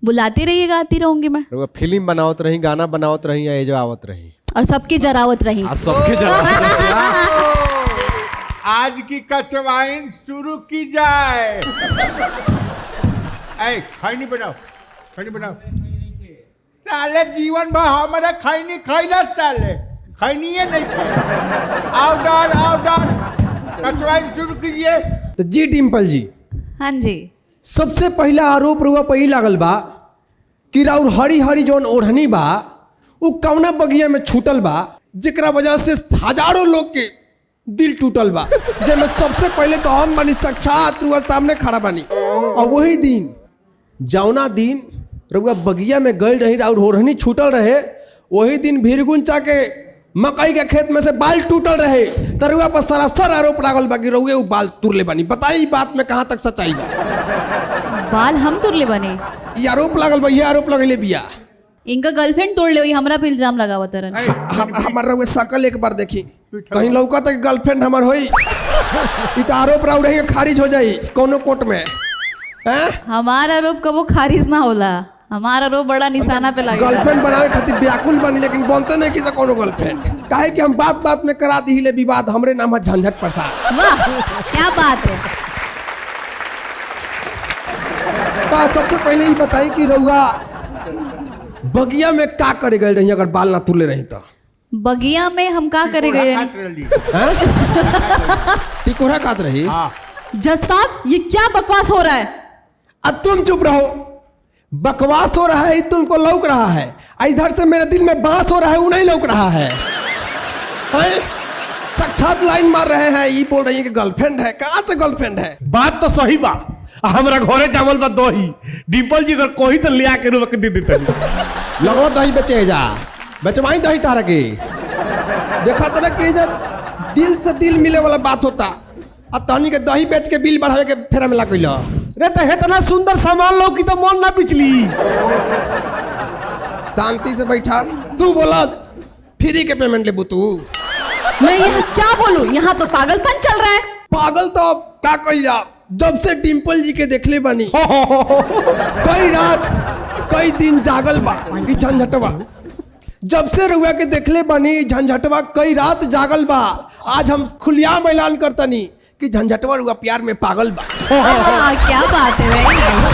बुलाते रहिएगा, आती रहूंगी मैं, रुआ फिल्म बनावत रही, गाना बनावत रही, या ये जो आवत रही, और सबकी जरावत रही। सबके आज की कचवाइन शुरू की जाए। ऐ खैनी बनाओ, खैनी बनाओ। साले जीवन भर हमारा खैनी खैला, साले खैनी नहीं खाए। आओ डाल कचवाइन शुरू कीजिए। तो जी डिम्पल जी, हाँ जी। सबसे पहला आरोप रुआ पे ही लागल बा कि राउर हरी हरी जौन ओढ़नी बा उ कौना बगिया में छूटल बा, जेकरा वजह से हजारों लोग के दिल टूटल बा, जेमे सबसे पहले तो हम बनी, साक्षात रुआ सामने खड़ा बनी। और वही दिन, जौना दिन रुआ बगिया में गई रही, राउर ओढ़नी छूटल रहे, वही दिन भीरगुंचा के मकई के खेत में से बाल टूटल रहे। तरुआ पर सरासर आरोप लागल बा कि रउए उ बाल तुरले बनी। बताई बात में कहाँ तक सच्चाई बा? बाल हम तुरले बने? ये आरोप लागल बा, ये आरोप लगले बिया। इनका गर्लफ्रेंड तोड़ ले, हमरा पे इल्जाम लगावा तरन। हमार रउए शकल एक बार देखी, कहीं लौका तक गर्लफ्रेंड हमार होई, ई तो आरोप राउ रही खारिज हो जाई कोनो कोर्ट में। हैं? हमारा आरोप कबो खारिज ना होला, हमारा आरोप बड़ा निशाना पे लगा। गर्लफ्रेंड बनावे खातिर व्याकुल बनी, लेकिन बनते नहीं किसी कोनो गर्लफ्रेंड। काहे कि हम बात बात में करा दी ले विवाद, हमरे नाम है झंझट प्रसाद। वाह, क्या बात है। तो सबसे पहले ही बताई कि रउआ बगिया में का करे गए रही अगर बाल ना तुरले रही तो? बगिया में हम का करे गए हैं? टिकोरा काट रही? जज साहब, ये क्या बकवास हो रहा है? अब तुम चुप रहो। बकवास हो रहा है तुमको लौक रहा है, इधर से मेरे दिल में बांस हो रहा है, वो नहीं लौक रहा है। साक्षात लाइन मार रहे हैं, ये बोल रही है कि गर्लफ्रेंड है। कहाँ से गर्लफ्रेंड है? बात तो सही बा, हमरा घरे चावल बा दही, डिम्पल जी अगर कोई तो लिया के रख दे देते। लगो दही बेचे जा, बेचवाई दही तारा के। देखा तो ना कि दिल से दिल मिले वाला बात होता। आ तहनी के दही बेच के बिल बढ़ावे के फेरा में लागल। रे तो इतना सुंदर सामान लो कि तो मन ना पिछली। शांति से बैठा। तू बोला फ्री के पेमेंट लेबू तू? मैं यहाँ क्या बोलूं, यहाँ तो पागलपन चल रहा है। पागल तो अब का कहिया, जब से डिम्पल जी के देखले बानी कई रात कई दिन जागल बा ई झंझटवा। जब से रुआ के देखले बानी ई झंझटवा कई रात जागल बा। आज हम खुलियाम ऐलान करतनी कि झंझटवा रुआ प्यार में पागल बा। क्या बात है very nice।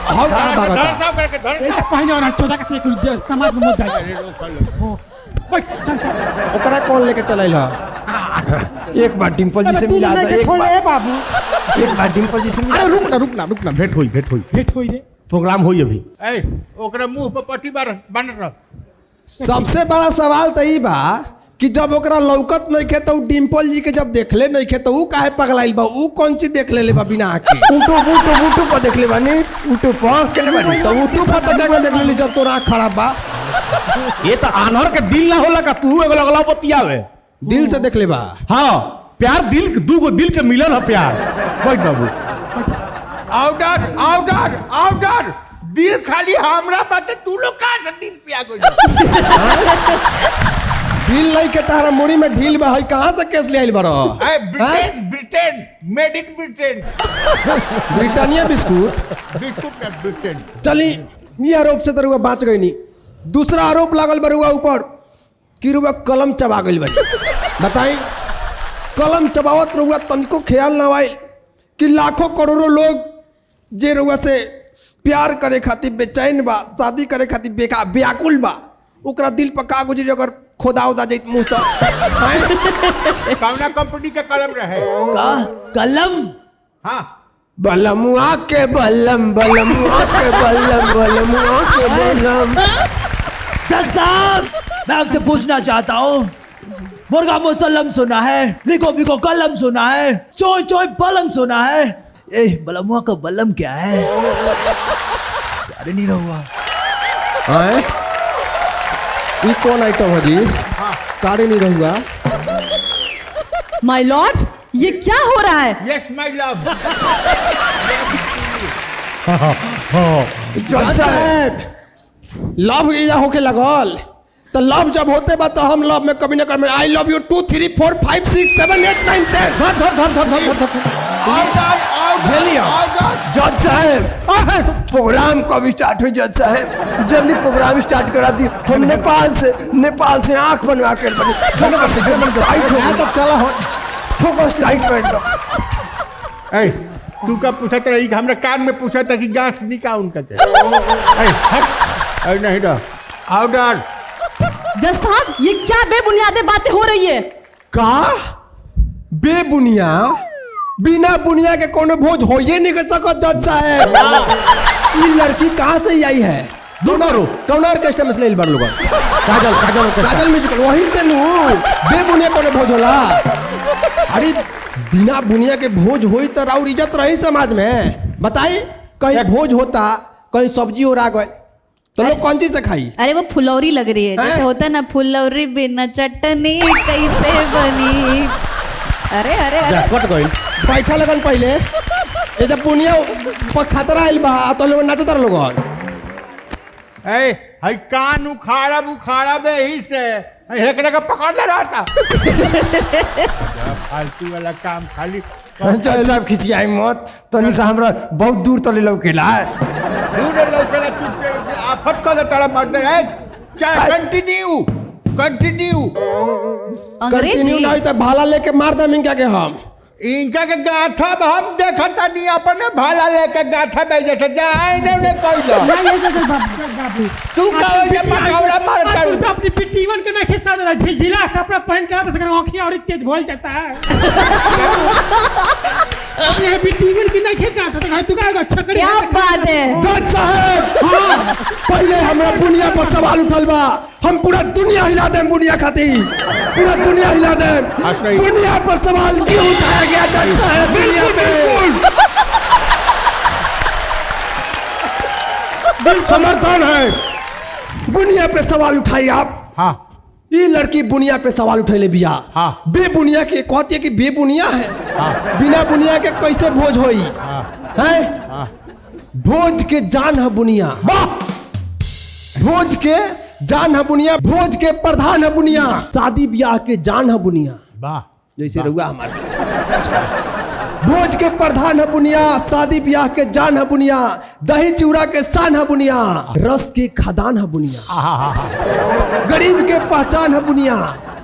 हम कहाँ भागता? पहले और 14 का केक समाज में मत जाए। ओकरा कौन लेके चलैल ह? एक बार डिम्पल जी से मिला दो। एक बार डिम्पल जी से मिला। अरे रुक ना भेंट हुई रे। प्रोग्राम हुई अभी। ए ओकरा मुंह पर पट्टी बन रहा। सबसे बड़ा सवाल तो ई बा कि जब ओकरा लौकत नहीं खे तो डिम्पल जी के जब देखले नहीं खे तो ऊ काहे पगलाइल बा? ऊ कौन सी देख ले बा बिना आके? ऊटू पर देख ले बानी। ऊटू पर केले बानी तो ऊटू पर तो जगह देख ले जब तोरा आँख खराब बा। ये तो आनहर के दिल ना होला का तू एगो लगला बतियावे। दिल से देख ले बा। हाँ प्यार दिल दूगो दिल के मिलन है प्यार। बैठ बाबू। आउटर दिल खाली हमरा बाटे, तू लोग कहाँ से दिल पे आ गइल? दिल नहीं के तारा मुड़ी में ढील बा है, कहाँ से केस ले आइल बरो? Britain made in Britain. Britannia biscuit. में ब्रिटेन। चली ये आरोप से तरुआ बाँच गई नहीं। दूसरा आरोप लागल बरुआ ऊपर कि रुआ कलम चबा गई बनी। बताई कलम चबावत रुआ तनको ख्याल ना आइल कि लाखों करोड़ों लोग जे रुआ से प्यार करे खातिर बेचैन बा, शादी करे खातिर व्याकुल बा, ओकरा दिल पर का गुजरी अगर खोदा उदा जाइत मुंह से। कौना कंपनी के कलम रहे? कलम? हाँ बलमुआ के बलम, बलमुआ के बलम, बलमुआ के बलम। जज साहब मैं आपसे पूछना चाहता हूँ, मुर्गा मुसल्लम सुना है, लिखो बिको कलम सुना है, चोय चोय पलंग सुना है, ए बलमुआ का बलम क्या है? अरे नहीं रहुआ हैं? ये कौन आइटम है जी? कारे नहीं रहूंगा। माय लॉर्ड ये क्या हो रहा है? यस माय लव। जज साहब लव इजा होके लगल तो लव जब होते बा तो हम लव में कभी ना कभी आई लव यू 2 3 4 5 6 7 8 9 10। जज साहब प्रोग्राम कब स्टार्ट हुई? जज साहब जल्दी प्रोग्राम स्टार्ट करा दी। हम नेपाल से आंख बनवा के तो चला हो फोकस टाइट कर दो। ए तू का पूछा था? हमरा कान में पूछा था कि गांठ निका उनका थे। नहीं रहा आउटर। जज साहब ये क्या बेबुनियादे बातें हो रही है? का बेबुनिया? बिना बुनिया के कोनो भोज हो ये नहीं कर सकत जज साहब। ये लड़की कहाँ से आई है? कौन ऑर्केस्ट्रा में ले बार लोग? काजल म्यूजिकल वही से नु बेबुनिया कोनो भोज होला? अरे बिना बुनिया के भोज होई तो राउर इज्जत रही समाज में। बताई कहीं भोज होता, कहीं सब्जी और आ गए तो लोग कौन चीज से खाई? अरे वो फुलौरी लग रही है, जैसे होता है ना फुलौरी बिना चटनी कैसे बनी। अरे अरे अरे बैठा लगन पहले ये जब बुनिया पर खतरा आइल बा तो लोग नाचत लोग। ए हई कान उखाड़ा बे ही से हेकड़े का पकड़ ले रहा था। फालतू वाला काम खाली। जज साहब खिसियाई मत तनी से हमरा बहुत दूर तले लौकेला। दूर लौकेला तू आफत कर तारा मार दे। चाहे कंटिन्यू अंग्रेजी नहीं तो भाला लेके मार दे मिंगा के हम। इनका के गाथा हम देखता नहीं अपने भाला लेके गाथा में जैसे जाए ने कइलो। तू का ये पकौड़ा मारता हूं। अपनी पिट्टीवन के ना खिसा दे, झिलझिला कपड़ा पहन के आता सकर आंखें और तेज भोल जाता है। अपने पिट्टीवन की ना खिसा तो तू का छकड़ी। क्या बात है जज साहब पहले हमरा बुनिया पर सवाल उठल बा। हम पूरा दुनिया हिला दें बुनिया खातिर, पूरा दुनिया हिला दें। बुनिया पर सवाल क्यों उठाया गया जज साहब? दुनिया में समर्थन है, बुनिया पे सवाल उठाइए आप। हाँ ये लड़की बुनिया पे सवाल उठैले बिया। हाँ। बेबुनिया के कहती है कि बेबुनिया है। बिना बुनिया के कैसे भोज होई है? भोज के जान है बुनिया। भोज के जान है बुनिया, भोज के प्रधान है बुनिया, शादी ब्याह के जान है बुनिया। वाह जैसे रहुआ हमारे भोज के प्रधान है बुनिया, शादी ब्याह के जान है बुनिया, दही चूड़ा के शान है बुनिया, रस के खदान है बुनिया, गरीब के पहचान है बुनिया,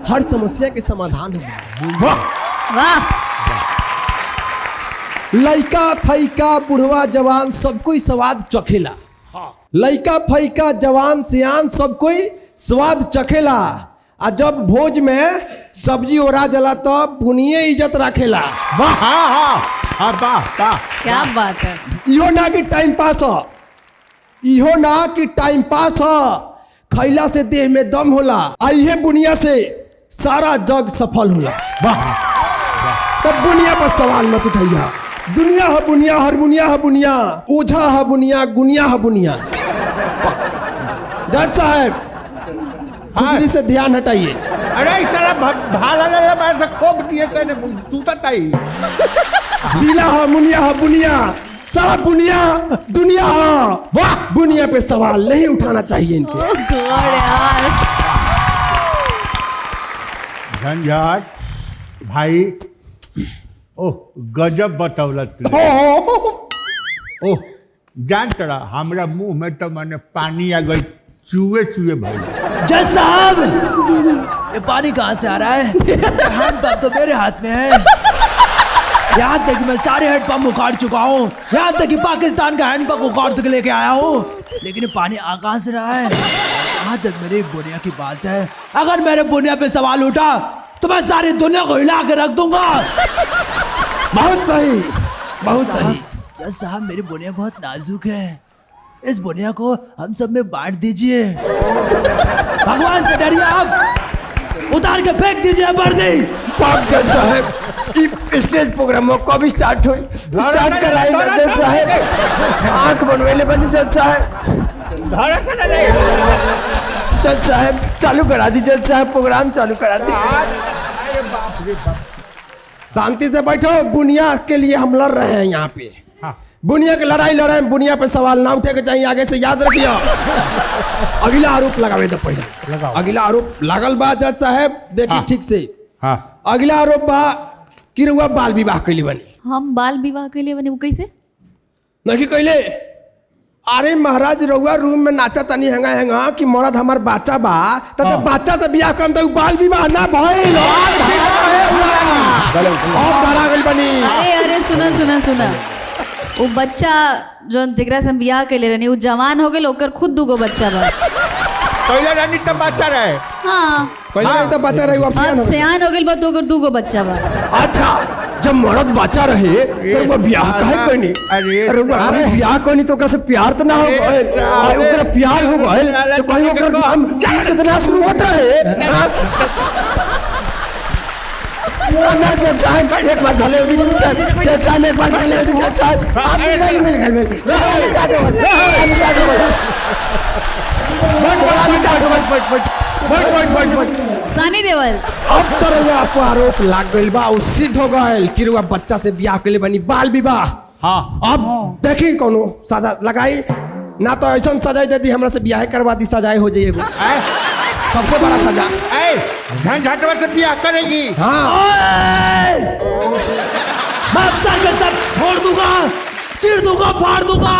हर समस्या के समाधान है बुनिया। वाह लइका फैका बुढ़वा जवान सब कोई स्वाद चखेला। लइका फैका जवान सियान सब कोई स्वाद चखेला। आ जब भोज में सब्जी ओरा जला तो बुनिए इज्जत रखेला। वाह हाँ हाँ वाह वाह। क्या बात है। इहो ना कि टाइम पास हो, इहो ना कि टाइम पास हो, खैला से देह में दम होला। आइए बुनिया से सारा जग सफल होला। वाह तब बुनिया पर सवाल मत उठाइया। दुनिया है बुनिया, हारमोनिया है बुनिया, ओझा है बुनिया, गुनिया है बुनिया। जज साहब खुजली से ध्यान हटाइए। अरे साला भाला ले मैं से खोप दिए तेने तूता ताई। सीला है मुनिया है बुनिया, सारा बुनिया दुनिया है। वाह बुनिया पे सवाल नहीं उठाना चाहिए इनके। ओह गॉड यार। झंझट भाई। ओह गजब बतौलत तू। ओह जान तड़ा हमरा मुंह में तो मैंने पानी आ गई, चूहे चूहे भाई। जज साहब ये पानी कहाँ से आ रहा है? हैंडपंप तो मेरे हाथ में है। यहाँ तक मैं सारे हैंडपंप उखाड़ चुका हूँ, यहाँ तक कि पाकिस्तान का हैंडपंप उखाड़ तक लेके आया हूँ, लेकिन ये पानी आ कहाँ से रहा है? जहाँ तक मेरी बुनिया की बात है, अगर मेरे बुनिया पे सवाल उठा तो मैं सारी दुनिया को हिला के रख दूंगा। बहुत सही, बहुत सही। जज साहब मेरी बुनिया बहुत नाजुक है, इस बुनिया को हम सब में बांट दीजिए। भगवान से डरिए आप, उतार के फेंक दीजिए वर्दी। पाक जज साहब स्टेज प्रोग्राम कब स्टार्ट हुई? स्टार्ट कराई ना जज साहब, आंख बनवेले बनी जज साहब। जज साहब चालू करा दी, जज साहब प्रोग्राम चालू करा दी। शांति से बैठो, बुनिया के लिए हम लड़ रहे हैं यहाँ पे। बुनिया की लड़ाई लड़ रहे हैं, बुनिया पे सवाल ना उठे के चाहिए, आगे से याद रखिए। अगला आरोप लगावे तो पहले अगला आरोप लागल बा जज साहब, देखिए ठीक से। हाँ अगला आरोप बा कि रउआ बाल विवाह कैली बनी। हम बाल विवाह के लिए बने, वो कैसे? नहीं कैले? अरे महाराज रउआ रूम में नाचा तनी हैंगा हैंगा कि मरद हमार बच्चा बा, तो जब बच्चा से बियाह कम तो बाल विवाह ना भइल। अब धरा गइल बनी। अरे अरे सुना सुना सुना, वो बच्चा जो जगरा से हम बियाह के लिए रहनी, वो जवान हो गए, ओकर खुद दुगो बच्चा बा। पहले रानी तब बच्चा रहे। हाँ पहले नहीं तो बच्चा रही, अब सियान हो गए बा, तो ओकर दुगो बच्चा बा। अच्छा जब मर्द बच्चा रहे तो वो ब्याह काहे करनी? अरे ब्याह करनी तो ओकरा से प्यार तो ना हो गए, ओकरा प्यार हो गए तो कहीं ओकरा हम कितना शुरू होता है। ना जज साहब एक बार भले हो दी, जज साहब एक बार भले हो दी, जज साहब आप निकल में घर में सानी देवल अब तो आपको आरोप लाग गइल बा, सिद्ध हो गइल कि रुआ बच्चा से ब्याह के लिए बनी बाल विवाह। हाँ अब देखी कोनो सजा लगाई ना, तो ऐसा सजाई दे दी हमरा से ब्याह करवा दी, सजाए हो जाइए सबसे बड़ा सजा। झंझटवा से ब्याह करेगी। हाँ मैं सर के सर फोड़ दूंगा, चीर दूंगा, फाड़ दूंगा।